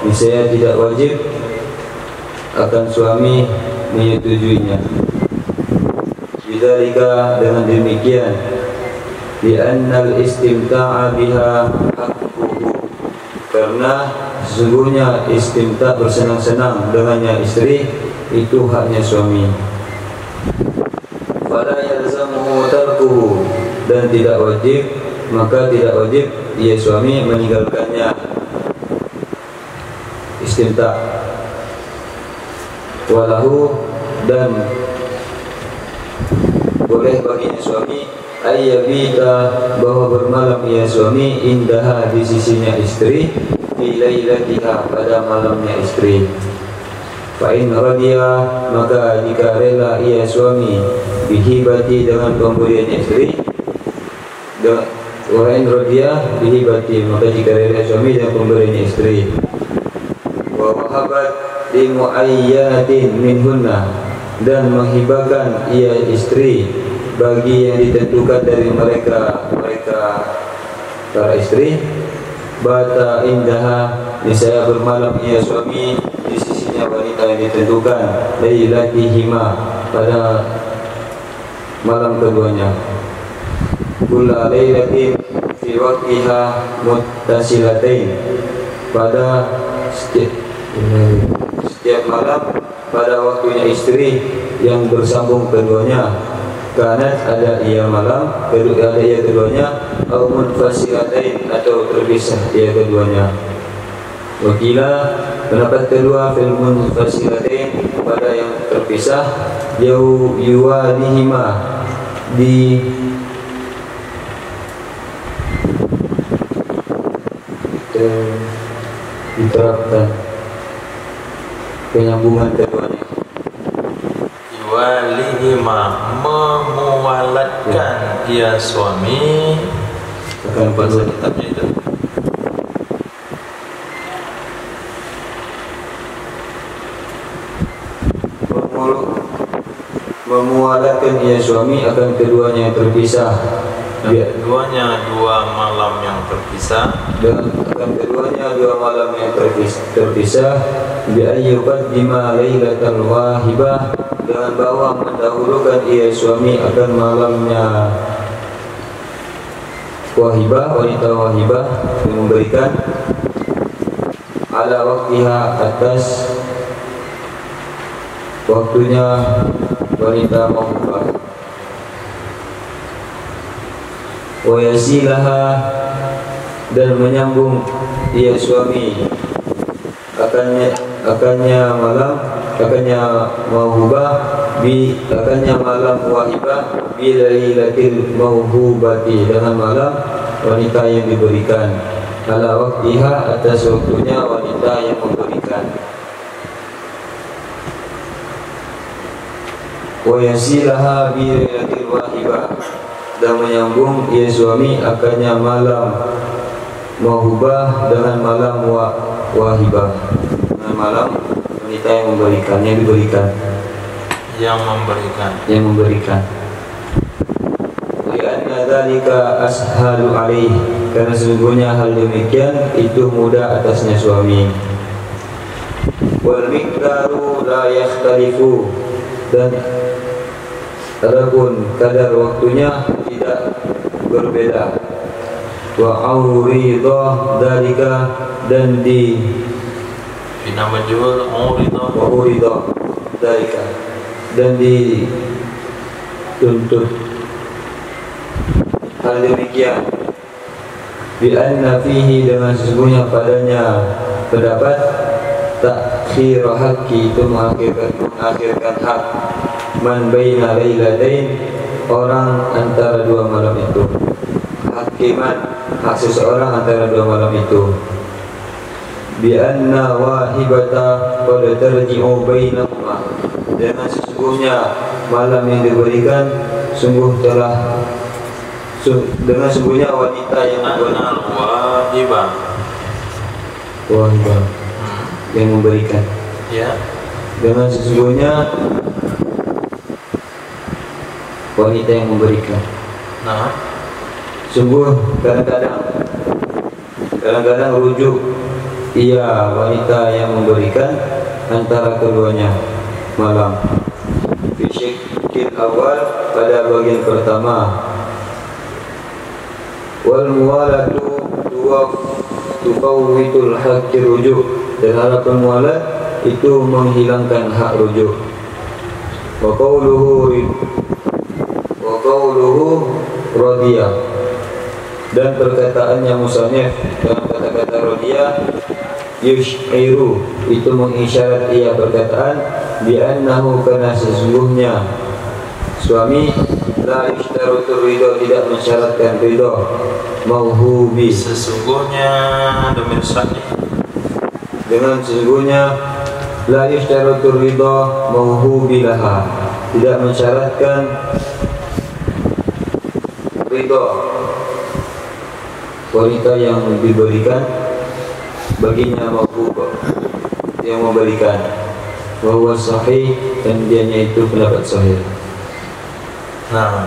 [SPEAKER 2] niscaya tidak wajib akan suami menyetujuinya. Bidzalika dengan demikian li'annal istimta'a biha haqquhu, karena sesungguhnya istimta' bersenang-senang dengannya istri itu haknya suami. Fala yalzamuhu tarkuhu, dan tidak wajib, maka tidak wajib ia suami meninggalkannya istimta'. Walahu, dan boleh baginya suami ayyabita, bahwa bermalam ia suami indaha di sisinya istri fi lailatiha pada malamnya istri. Fa in radiya, maka jika rela ia suami bihibati dengan pemberian istri, wa in radiya bihibati, maka jika rela suami dengan pemberian istri, wa wahabat li muayyanatin minhunna, dan menghibahkan ia istri bagi yang ditentukan dari mereka para istri, bata indaha, niscaya bermalam ia suami di sisinya wanita yang ditentukan, lailatihima, pada malam keduanya, kulla lailatin fi waqtiha muttasilatain, pada setiap malam pada waktunya istri yang bersambung keduanya. Kanat, ada ia malam, ada ia keduanya, atau munfasilatain, atau terpisah ia keduanya. Wakila, pendapat kedua, fil munfasilatain, pada yang terpisah, yuwadihima, diterapkan penyambungan keduanya.
[SPEAKER 1] Walihima, memualatkan ia suami,
[SPEAKER 2] akan
[SPEAKER 1] bahasa kitabnya itu
[SPEAKER 2] memualatkan ia suami akan keduanya yang terpisah,
[SPEAKER 1] keduanya dua malam yang terpisah,
[SPEAKER 2] dan akan keduanya dua malam yang terpisah, bi ayyuqaddima lailatal wahibah, dengan bahwa mendahulukan ia suami akan malamnya wahibah, wanita wahibah yang memberikan, ala waktiha, atas waktunya wanita wahibah, wa yasilaha, dan menyambung ia suami akannya malam wahibah bilailatil mauhubati, dengan malam wanita yang diberikan, ala waktiha, atas waktunya wanita yang memberikan, wa yasilaha bilailatil wahibah, dan menyambung ia suami akannya malam mauhubah dengan malam wahibah, dengan malam wanita yang memberikan, yang memberikan. Lianna dzalika ashalu alaih, karena sesungguhnya hal demikian itu mudah atasnya suami. Wal miqdaru la yakhtalifu, dan adapun kadar waktunya tidak berbeda. Wa auridah dzalika, dan di
[SPEAKER 1] bina majhul
[SPEAKER 2] auridah dzalika, dan dituntut hal demikian, bi anna fihi, dengan sesungguhnya padanya pendapat takhir haqqi, itu mengakhirkan hak man baina lailatain, orang antara dua malam itu, hakiman, hak seseorang antara dua malam itu. bi anna wahibata qad tarji'u bainahuma, dengan sesungguhnya malam yang diberikan dengan sungguhnya wanita yang
[SPEAKER 1] wahibah
[SPEAKER 2] yang memberikan,
[SPEAKER 1] ya,
[SPEAKER 2] dengan sesungguhnya wanita yang memberikan.
[SPEAKER 1] nah,
[SPEAKER 2] Sungguh kadang-kadang rujuk ia wanita yang memberikan antara keduanya malam. Fi syiqqil awal, pada bagian pertama. Wal muwalatu tufawwitul haqqi rujuk, dan harapan mualat itu menghilangkan hak rujuk. Wa qawluhu radiyah, dan perkataannya musannif dengan kata-kata radiyah, yush'iru, itu mengisyarat ia perkataan bi annahu, karena sesungguhnya suami la yushtarutur ridho, tidak mensyaratkan ridho, mauhubi,
[SPEAKER 1] sesungguhnya demi syar'i,
[SPEAKER 2] dengan sesungguhnya la yushtarutur ridho mauhubi laha, tidak mensyaratkan ridho wanita yang diberikan baginya, mauhub yang memberikan, bahwa sahih, dan dianya itu pendapat sahih.
[SPEAKER 1] Nah,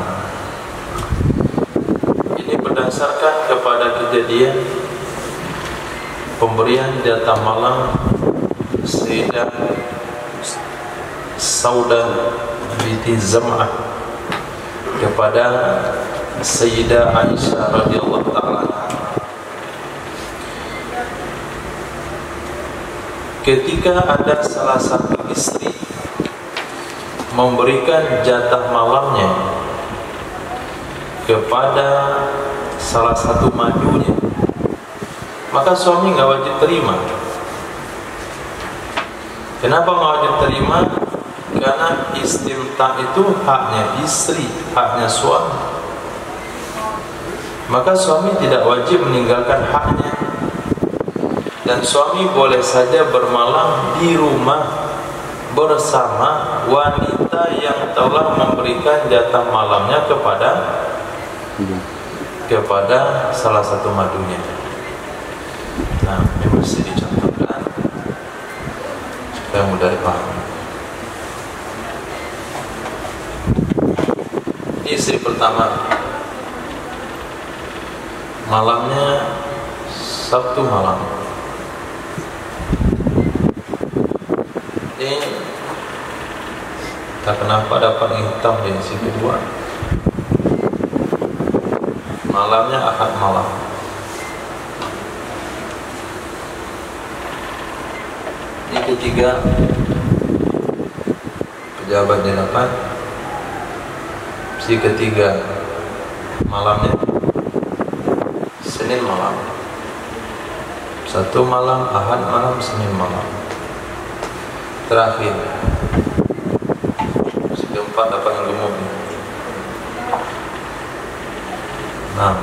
[SPEAKER 1] ini berdasarkan kepada kejadian pemberian jatah malam Sayyidah Saudah binti Zam'ah kepada Sayyidah Aisyah radhiyallahu ta'ala. Ketika ada salah satu istri memberikan jatah malamnya kepada salah satu madunya, maka suami nggak wajib terima. Kenapa nggak wajib terima? Karena istimta itu haknya istri, haknya suami. Maka suami tidak wajib meninggalkan haknya, dan suami boleh saja bermalam di rumah bersama wanita yang telah memberikan jatah malamnya kepada salah satu madunya. Nah, ini mesti dicontohkan supaya mudah dipahami. Ini istri pertama, malamnya Sabtu malam. Ini tak kenapa dapat hitam di sisi kedua, malamnya Ahad malam. Ini ketiga, pejabat di depan. Si ketiga malamnya Senin malam. Satu malam Ahad malam, Senin malam. Terakhir si keempat dapat yang gemuk. Nah,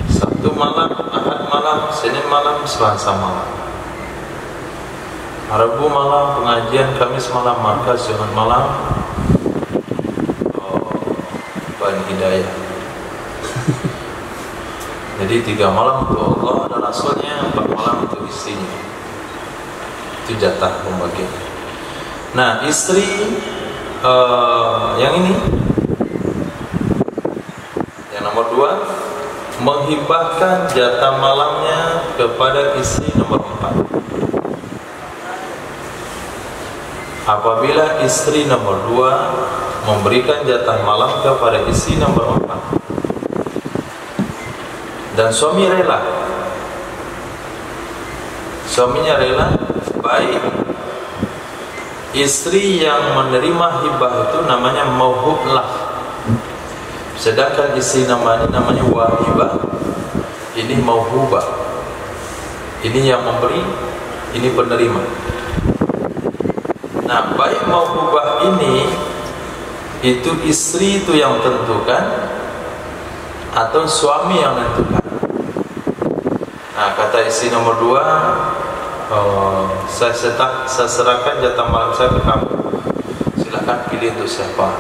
[SPEAKER 1] Sabtu malam, Ahad malam, Senin malam, Selasa malam, Rabu malam pengajian, Kamis malam markas, Jumat malam Bani Hidayah. Jadi 3 malam untuk Allah dan Rasulnya, 4 malam untuk istrinya. Itu jatah pembagian. Nah, istri yang ini, yang nomor 2, menghibahkan jatah malamnya kepada istri nomor 4. Apabila istri nomor 2 memberikan jatah malam kepada istri nomor 4 dan suaminya rela, baik istri yang menerima hibah itu namanya mauhublah, sedangkan istri namanya wahibah. Ini mauhubah, ini yang memberi, ini penerima. Nah, baik mauhubah ini itu istri itu yang tentukan atau suami yang tentukan. Nah, kata istri nomor 2, saya serahkan jatah malam saya ke kamu, silahkan pilih untuk siapa.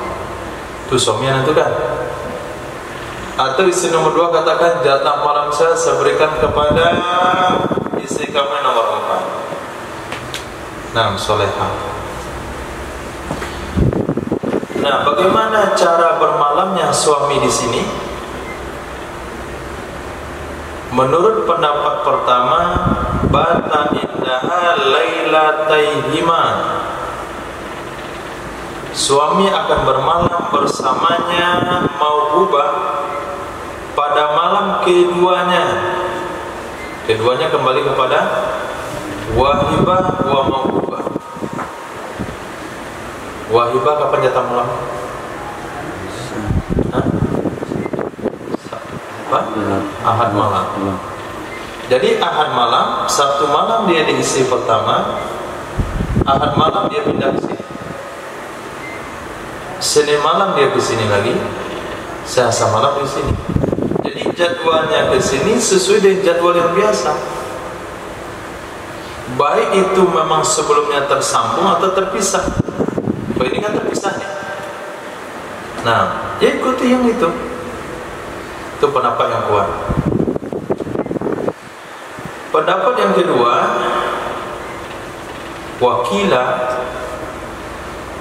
[SPEAKER 1] Itu suami yang nentukan. Atau istri nomor 2 katakan jatah malam saya berikan kepada istri kamu yang nomor 4. Nah, solehah. Nah, bagaimana cara bermalamnya suami di sini? Menurut pendapat pertama, bata indaha lailataihima. Suami akan bermalam bersamanya mauhubah pada malam keduanya. Keduanya kembali kepada wahibah wa mauhubah. Wahibah kapan jatah malam? Apa? Ahad malam. Jadi ahad malam, Sabtu malam dia di istri pertama, Ahad malam dia pindah ke sini, Senin malam dia ke sini lagi, Selasa malam di sini. Jadi jadwalnya ke sini sesuai dengan jadwal yang biasa. Baik itu memang sebelumnya tersambung atau terpisah. Oh, ini kan terpisah nih. Nah, ya ikuti yang itu. Itu pendapat yang kuat. Pendapat yang kedua, wakila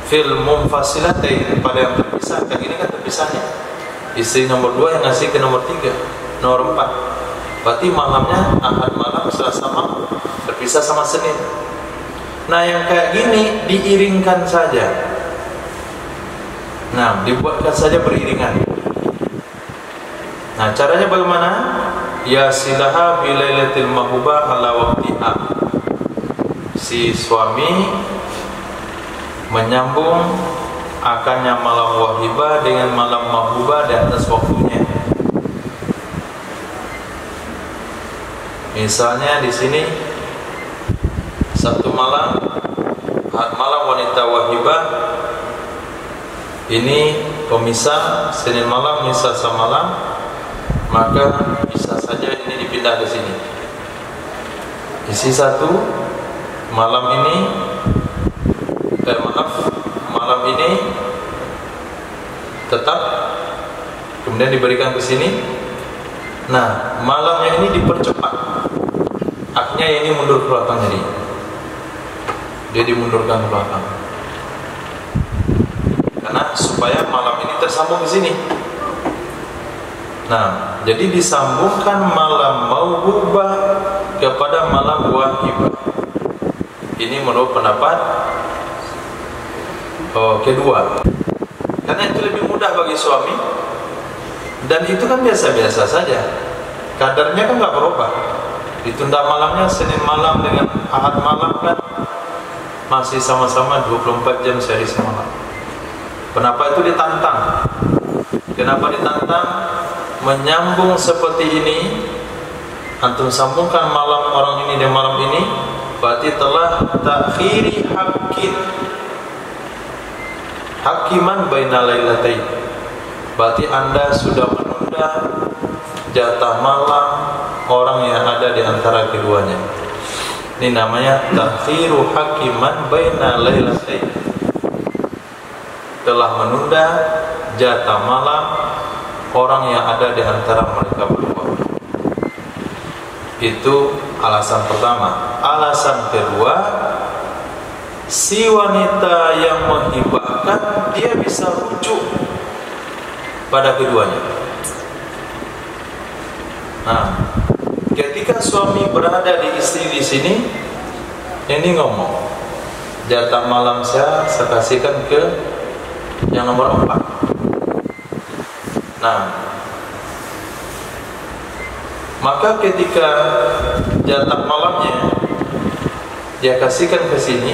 [SPEAKER 1] fil munfasilatain, pada yang terpisah. Kayak gini kan terpisahnya. Istri nomor 2 yang ngasih ke nomor 3, nomor 4. Berarti malamnya Ahad malam, Selasa malam, terpisah sama Senin. Nah, yang kayak gini diiringkan saja. Nah, dibuatkan saja beriringan. Nah, caranya bagaimana? Ya silaha bilailatil mahubah ala waqtiha. Si suami menyambung akannya malam wahibah dengan malam mahubah di atas waktunya. Misalnya di sini Sabtu malam, Ahad malam wanita wahibah, ini pemisah. Senin malam misah sama malam, maka bisa saja ini dipindah ke sini. Isi satu malam ini, malam ini tetap, kemudian diberikan ke sini. Nah, malamnya ini dipercepat. Haknya ini mundur ke belakang, jadi dia dimundurkan ke belakang. Karena supaya malam ini tersambung ke sini. Nah, jadi disambungkan malam mauhubah kepada malam wahibah. Ini menurut pendapat kedua. Karena itu lebih mudah bagi suami, dan itu kan biasa-biasa saja. Kadarnya kan nggak berubah. Ditunda malamnya Senin malam dengan Ahad malam kan masih sama-sama 24 jam sehari semalam. Kenapa itu ditantang? Kenapa ditantang? Menyambung seperti ini, antum sambungkan malam orang ini dan malam ini, berarti telah takhiri hakiman baina lailatain. Berarti Anda sudah menunda jatah malam orang yang ada di antara keduanya. Ini namanya takhiru hakiman baina lailatain. Telah menunda jatah malam orang yang ada di antara mereka berdua. Itu alasan pertama. Alasan kedua, si wanita yang menghibahkan dia bisa rujuk pada keduanya. Nah, ketika suami berada di istri di sini, ini ngomong, jatah malam saya kasihkan ke yang nomor 4. Nah, maka ketika jatah malamnya dia kasihkan ke sini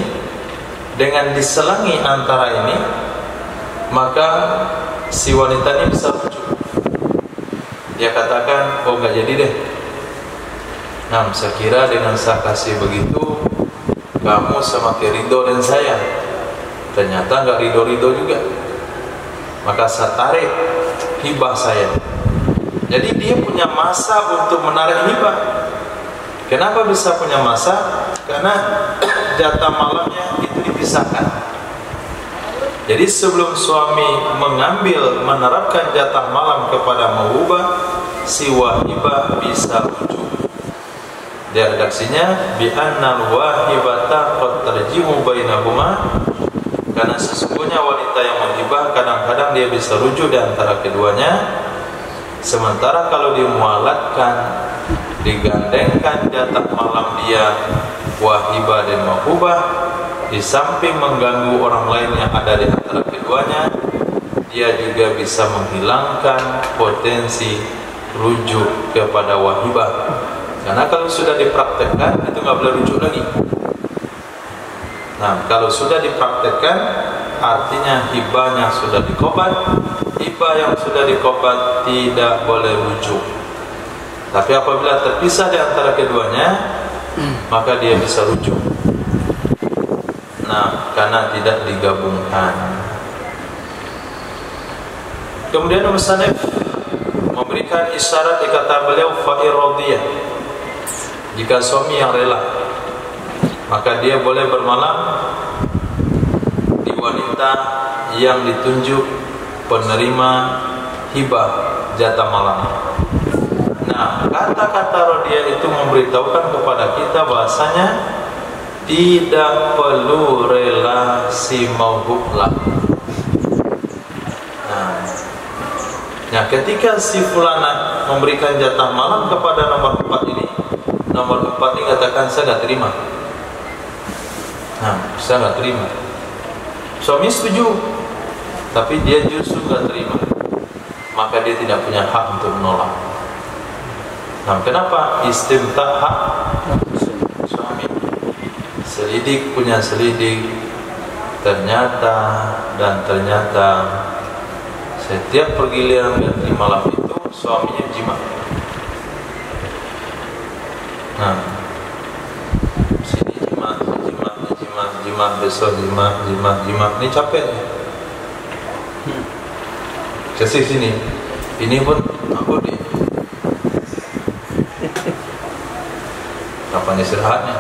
[SPEAKER 1] dengan diselangi antara ini, maka si wanita ini bisa rujuk. Dia katakan, oh nggak jadi deh. Nah, saya kira dengan saya kasih begitu kamu semakin ridho dan saya. Ternyata nggak ridho-ridho juga. Maka saya tarik hibah saya. Jadi dia punya masa untuk menarik hibah. Kenapa bisa punya masa? Karena jatah malamnya itu dipisahkan. Jadi sebelum suami menerapkan jatah malam kepada mawhubah, si wahibah bisa rujuk. Di redaksinya bi annal wahibata qad tarjimu bainahuma, karena sesungguhnya wanita yang menghibah kadang-kadang dia bisa rujuk di antara keduanya. Sementara kalau dimualatkan, digandengkan jatah malam dia wahibah dan mawhubah, di samping mengganggu orang lain yang ada di antara keduanya, dia juga bisa menghilangkan potensi rujuk kepada wahibah. Karena kalau sudah dipraktekkan itu nggak boleh rujuk lagi. Nah, kalau sudah dipraktekkan artinya hibahnya sudah dikobat. Hibah yang sudah dikobat tidak boleh rujuk. Tapi apabila terpisah di antara keduanya, maka dia bisa rujuk. Nah, karena tidak digabungkan. Kemudian musannif memberikan isyarat di kata beliau fa'iradiyah. Jika suami yang rela, maka dia boleh bermalam di wanita yang ditunjuk penerima hibah jatah malam. Nah, kata-kata radiyah itu memberitahukan kepada kita bahasanya tidak perlu relasi mawhubah. Nah, ketika si fulana memberikan jatah malam kepada nomor 4 ini, nomor 4 ini katakan saya nggak terima. Nah, saya nggak terima. Suami setuju, tapi dia justru nggak terima, maka dia tidak punya hak untuk menolak. Nah, kenapa? Istimta' hak suami. Selidik punya selidik, ternyata setiap pergiliran ganti malam itu suaminya jima. Nah, sini jima, besok jima, ini capek. Kasih sini, ini pun aku di. Kapan istirahatnya?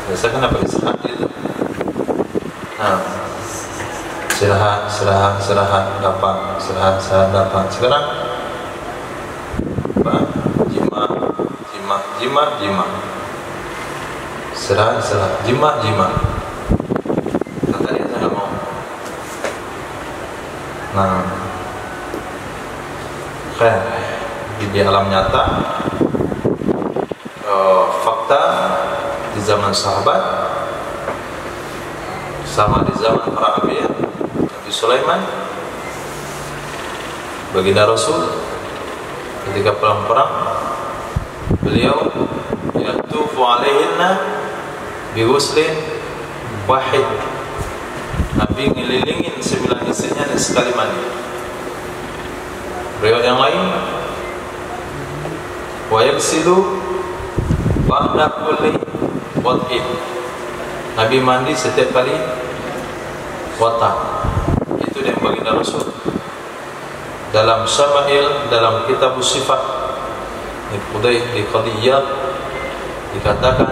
[SPEAKER 1] Biasa kan apa istirahat gitu. Nah, istirahat dapat, istirahat dapat. Sekarang apa? Jima. Istirahat, jima. Kata dia saya nggak mau. Nah, kayak di alam nyata, fakta di zaman sahabat sama di zaman para anbiya, Nabi Sulaiman, baginda Rasul, ketika perang beliau yatufu alaihinna biwuslin wahid. Nabi ngelilingin 9 istrinya dan sekali mandi. Riwayat yang lain, wa yaghsilu ba'da kulli wad'in. Nabi mandi setiap kali wata. Itu yang baginda Rasul. Dalam Syama'il, dalam kitab sifat di Qadiyat dikatakan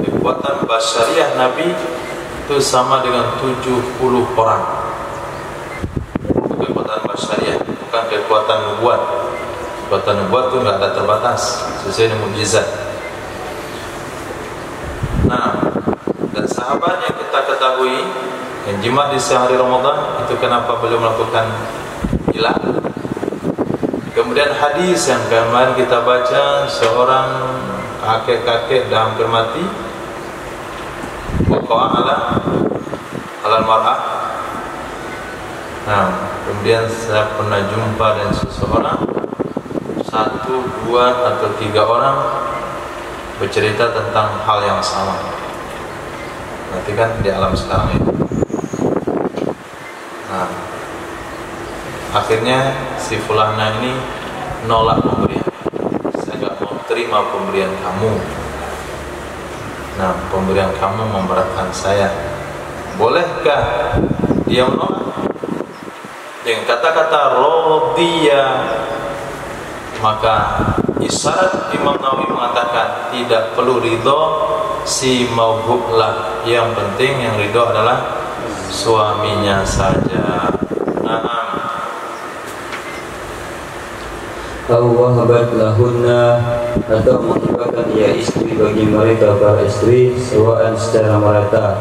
[SPEAKER 1] kekuatan basyariah Nabi itu sama dengan 70 orang. Kekuatan basyariah, bukan kekuatan nubuat. Kekuatan nubuat itu nggak ada terbatas, sesuai dengan mukjizat. Nah, dan sahabat yang kita ketahui yang jima di sehari Ramadan itu kenapa beliau melakukan gila? Kemudian hadis yang kemarin kita baca, seorang kakek-kakek dah hampir mati, waqa'a ala mar'ah. Nah, kemudian saya pernah jumpa dengan seseorang, 1, 2 atau 3 orang bercerita tentang hal yang sama. Nanti kan di alam sekarang itu. Nah, akhirnya si fulana ini nolak pemberian. Saya nggak mau terima pemberian kamu. Nah, pemberian kamu memberatkan saya. Bolehkah dia menolak? Dengan kata-kata radiyah, maka isyarat Imam Nawawi mengatakan tidak perlu ridho, si mauhub lah. Yang penting yang ridho adalah suaminya saja. Nah,
[SPEAKER 2] wahabat lahunna, atau menghibahkan ia istri bagi mereka para istri sawaan secara merata,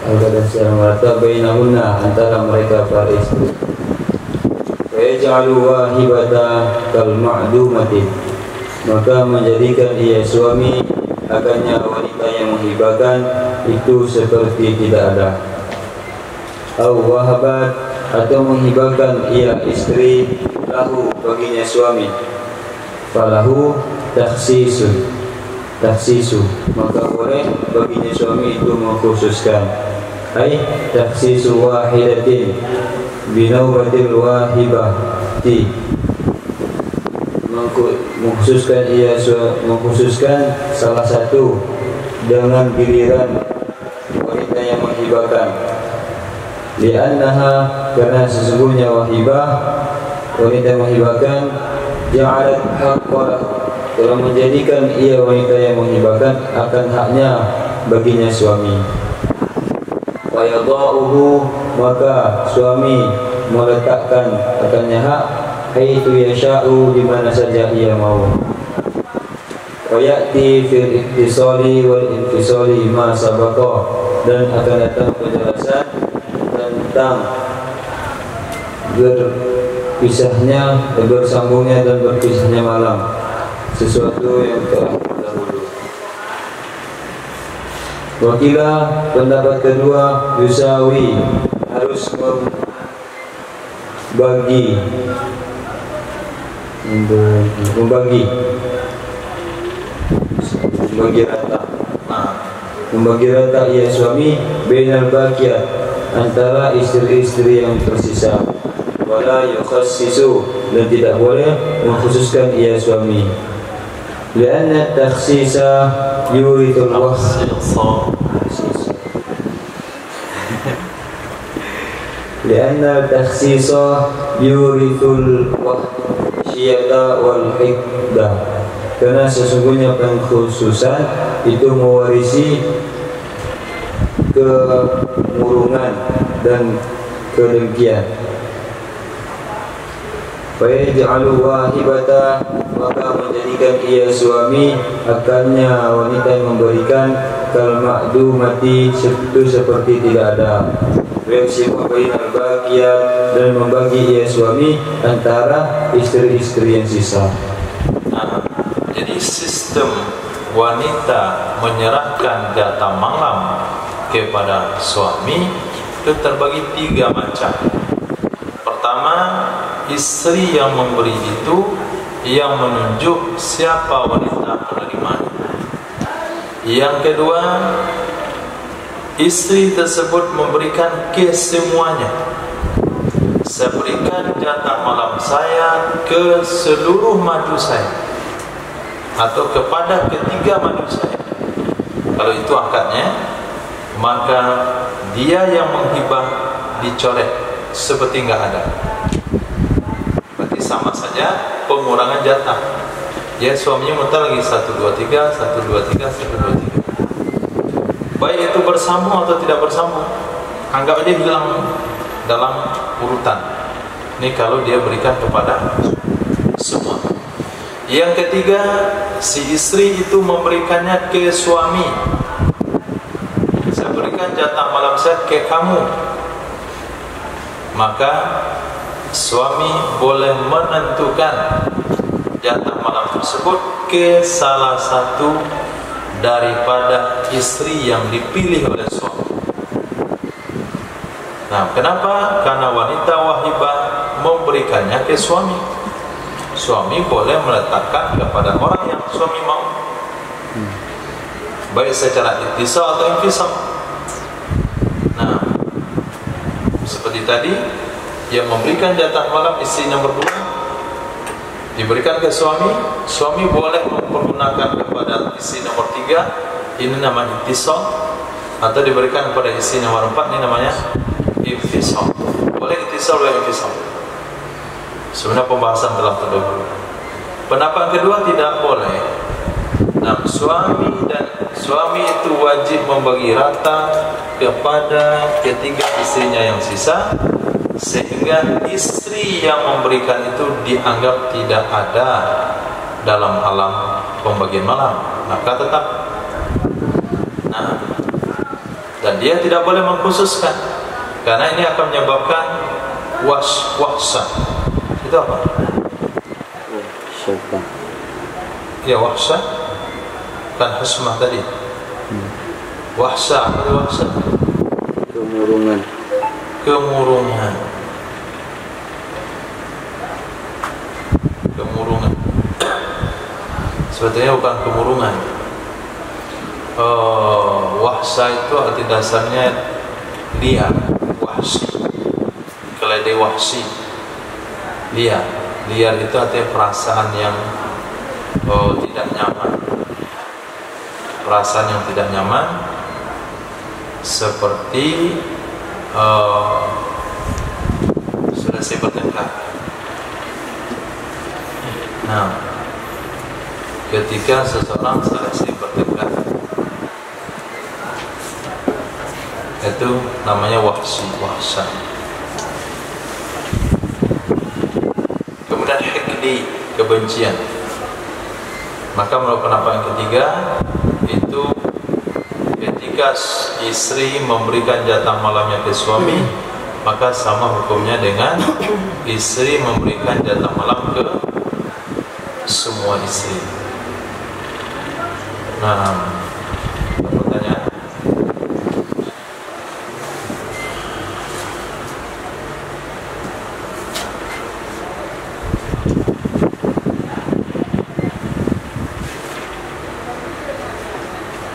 [SPEAKER 2] agar secara merata bainahunna, antara mereka para istri. Wa yaj'alu wahibata kal ma'dumati, maka menjadikan ia suami akannya wanita yang menghibahkan itu seperti tidak ada. Wahabat, atau menghibahkan ia istri lahu baginya suami, falahu takhsisu, maka boleh baginya suami itu mengkhususkan, ai takhsisu wahidatin binaubatil wahibati, mengkhususkan salah satu dengan giliran wanita yang menghibahkan. Li'annaha, karena sesungguhnya wahibah, wanita menghibahkan, ja'alat haqqalah, telah menjadikan ia wanita yang menghibahkan akan haknya baginya suami. Wa yadha'uhu, maka suami meletakkan akannya hak haitsu yasha'u, di mana saja ia mau. Wa ya'ti fil ittisali wal infisali ma sabaqa, dan akan datang penjelasan tentang berpisahnya, bersambungnya dan berpisahnya malam, sesuatu yang telah terdahulu. Wakilah, pendapat kedua, yusawi, harus membagi rata ia suami bainal baqiyat, antara istri-istri yang tersisa. Wala yukhassisu, dan tidak boleh mengkhususkan ia suami. Lianna takhsisa yurithul wahsyata wal hikdah, karena sesungguhnya pengkhususan itu mewarisi kemurungan dan kedengkian. Fa yaj'alu wahibata, maka menjadikan ia suami akannya wanita yang memberikan kal ma'dumati, itu seperti tidak ada. Yaksimu bainal baqiyat, dan membagi ia suami antara istri-istri yang sisa.
[SPEAKER 1] Nah, jadi sistem wanita menyerahkan jatah malam kepada suami itu terbagi 3 macam. Pertama, istri yang memberi itu yang menunjuk siapa wanita penerimanya. Yang kedua, istri tersebut memberikan kesemuanya. Saya berikan jatah malam saya ke seluruh madu saya, atau kepada ketiga madu saya. Kalau itu akadnya, maka dia yang menghibah dicoret seperti enggak ada. Berarti sama saja pengurangan jatah. Ya, suaminya minta lagi 1 2 3 1 2 3 1 2 3. Baik itu bersambung atau tidak bersambung, anggap aja hilang dalam urutan. Ini kalau dia berikan kepada semua. Yang ketiga, si istri itu memberikannya ke suami. Saya berikan jatah malam saya ke kamu, maka suami boleh menentukan jatah malam tersebut ke salah satu daripada istri yang dipilih oleh suami. Nah, kenapa? Karena wanita wahibah memberikannya ke suami. Suami boleh meletakkan kepada orang yang suami mau, baik secara ittisal atau infisal. Nah, seperti tadi, yang memberikan jatah malam istri nomor 2 diberikan ke suami. Suami boleh mempergunakan kepada istri nomor 3, ini namanya ittisal, atau diberikan kepada istri nomor 4, ini namanya infisal. Boleh ittisal atau infisal. Sebenarnya pembahasan telah terdahulu. Pendapat kedua tidak boleh. Nah, suami dan suami itu wajib membagi rata kepada ketiga istrinya yang sisa, sehingga istri yang memberikan itu dianggap tidak ada dalam alam pembagian malam, maka tetap. Nah, dan dia tidak boleh mengkhususkan, karena ini akan menyebabkan wahsah. Itu apa? Ya, wahsah kan husmah tadi. Wahsah, apa wahsah?
[SPEAKER 2] Kemurungan.
[SPEAKER 1] Kemurungan. Kemurungan. Sebetulnya bukan kemurungan. Wahsah itu arti dasarnya liar, wahsi, keledai wahsi, liar. Liar itu artinya perasaan yang tidak nyaman, perasaan yang tidak nyaman, seperti sudah saya bertengkar. Nah, ketika seseorang selesai bertengkar, itu namanya wahsi, wahsah. Kemudian hikdi, kebencian. Maka menurut pendapat yang ketiga, itu ketika istri memberikan jatah malamnya ke suami, maka sama hukumnya dengan istri memberikan jatah malam ke semua istri. Nah, pertanyaan.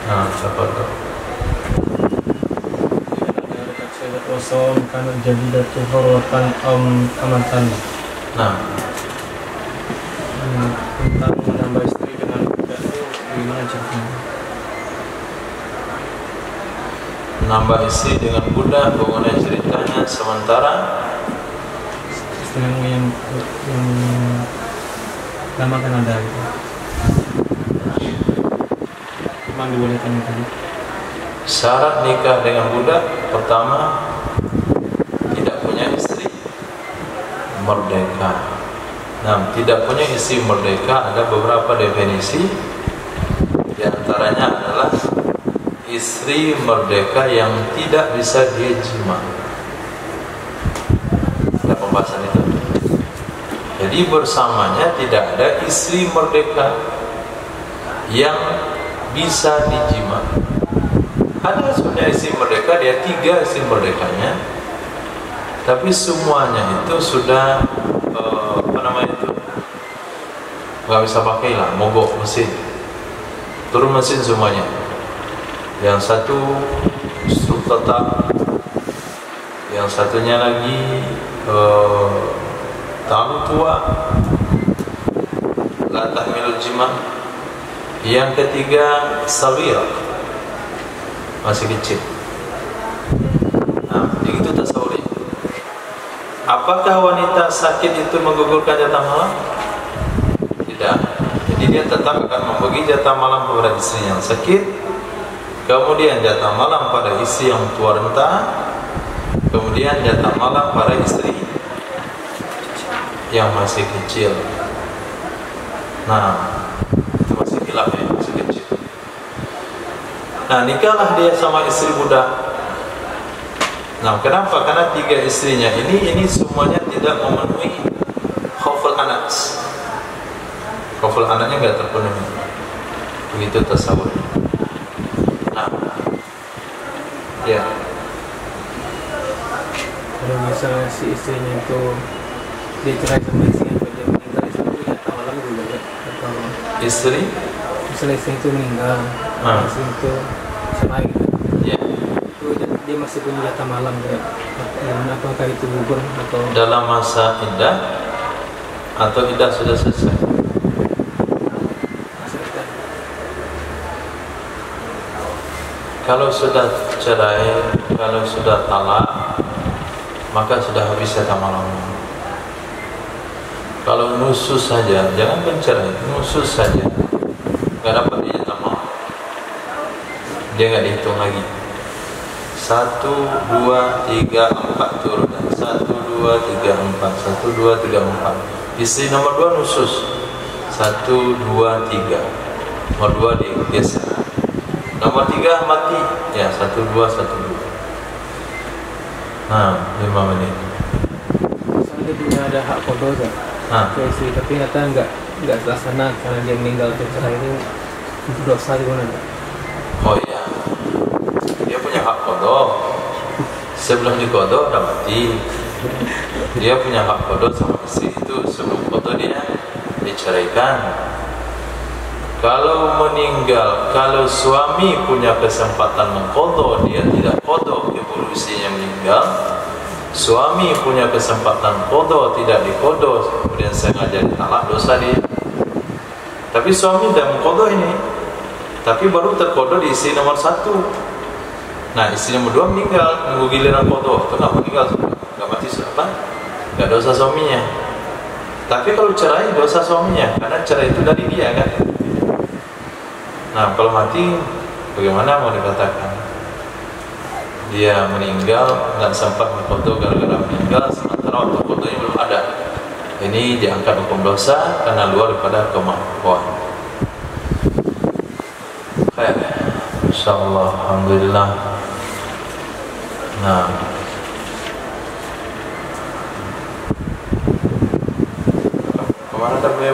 [SPEAKER 1] Nah, siapa tuh?
[SPEAKER 3] Kosong karena jadi datu horotan amatan.
[SPEAKER 1] Nah,
[SPEAKER 3] Tentang menambah istri dengan budak itu gimana caranya?
[SPEAKER 1] menambah istri dengan budak, bagaimana ceritanya? Sementara
[SPEAKER 3] Istilahnya yang lama kan ada gitu. Memang dibolehkan yang tadi.
[SPEAKER 1] syarat nikah dengan budak, pertama, tidak punya istri merdeka. Nah, tidak punya istri merdeka ada beberapa definisi. Di antaranya adalah istri merdeka yang tidak bisa dia jima. Ada pembahasan itu. Jadi bersamanya tidak ada istri merdeka yang bisa dijima. Ada sebenarnya istri merdeka, dia 3 istri merdekanya, tapi semuanya itu sudah nggak bisa pakai lah, mogok mesin, turun mesin semuanya. Yang satu struk tetap, yang satunya lagi terlalu tua, la tahmilul jima. Yang ketiga sawira, masih kecil. Nah, begitu tasawuri. Apakah wanita sakit itu menggugurkan jatah malam? Tidak. Jadi dia tetap akan membagi jatah malam kepada istri yang sakit, kemudian jatah malam pada istri yang tua renta, kemudian jatah malam pada istri yang masih kecil. Nah, itu masih khilaf ya, masih kecil. Nah, nikahlah dia sama istri budak. Nah, kenapa? Karena 3 istrinya ini semuanya tidak memenuhi khauful anas. Khauful anaknya nggak terpenuhi. Begitu tasawur. Nah, ya.
[SPEAKER 3] Kalau misalnya si istrinya itu dia cerai sama istrinya, dia meninggal, istri itu jatah malam juga ya? Atau
[SPEAKER 1] Istri?
[SPEAKER 3] misalnya istri itu meninggal, istri itu cerai gitu,
[SPEAKER 1] Ya.
[SPEAKER 3] itu dia masih punya jatah malam ya? Apakah itu gugur atau
[SPEAKER 1] Dalam masa iddah atau iddah sudah selesai? Kalau sudah cerai, kalau sudah talak, maka sudah habis jatah malam. Kalau nusus saja, jangan pencerai, nusus saja, nggak dapat jatah malam. dia nggak dihitung lagi. 1, 2, 3, 4 turun. 1, 2, 3, 4. 1, 2, 3, 4. Istri nomor 2 nusus. 1, 2, 3. Nomor 2 digeser. Nomor 3 mati. Ya 1, 2, 1, 2. Nah 5 menit.
[SPEAKER 3] Misalnya dia punya ada hak kodo kan ke istri, tapi ternyata nggak terlaksana karena dia meninggal atau cerai, itu dosa di mana?
[SPEAKER 1] Oh iya, dia punya hak kodok. Sebelum dikodok udah mati. Dia punya hak kodok sama istri itu. Sebelum kodok dia diceraikan. Kalau meninggal, kalau suami punya kesempatan mengkodok, dia tidak kodok, keburu istrinya meninggal. Suami punya kesempatan kodok, tidak dikodok, kemudian sengaja ditalak, dosa dia. Tapi suami tidak mengkodok ini, tapi baru terkodok di istri nomor 1. Nah istri nomor 2 meninggal, nunggu giliran kodok, itu nggak meninggal, nggak mati siapa? Nggak dosa suaminya. Tapi kalau cerai dosa suaminya, karena cerai itu dari dia kan. Nah kalau mati, bagaimana mau dikatakan? Dia meninggal, nggak sempat mengkodok gara-gara meninggal, sementara waktu kodoknya belum ada. Ini diangkat hukum dosa karena luar daripada kemampuan. Khair, insyaallah, alhamdulillah. Nah, kemana tadi ya,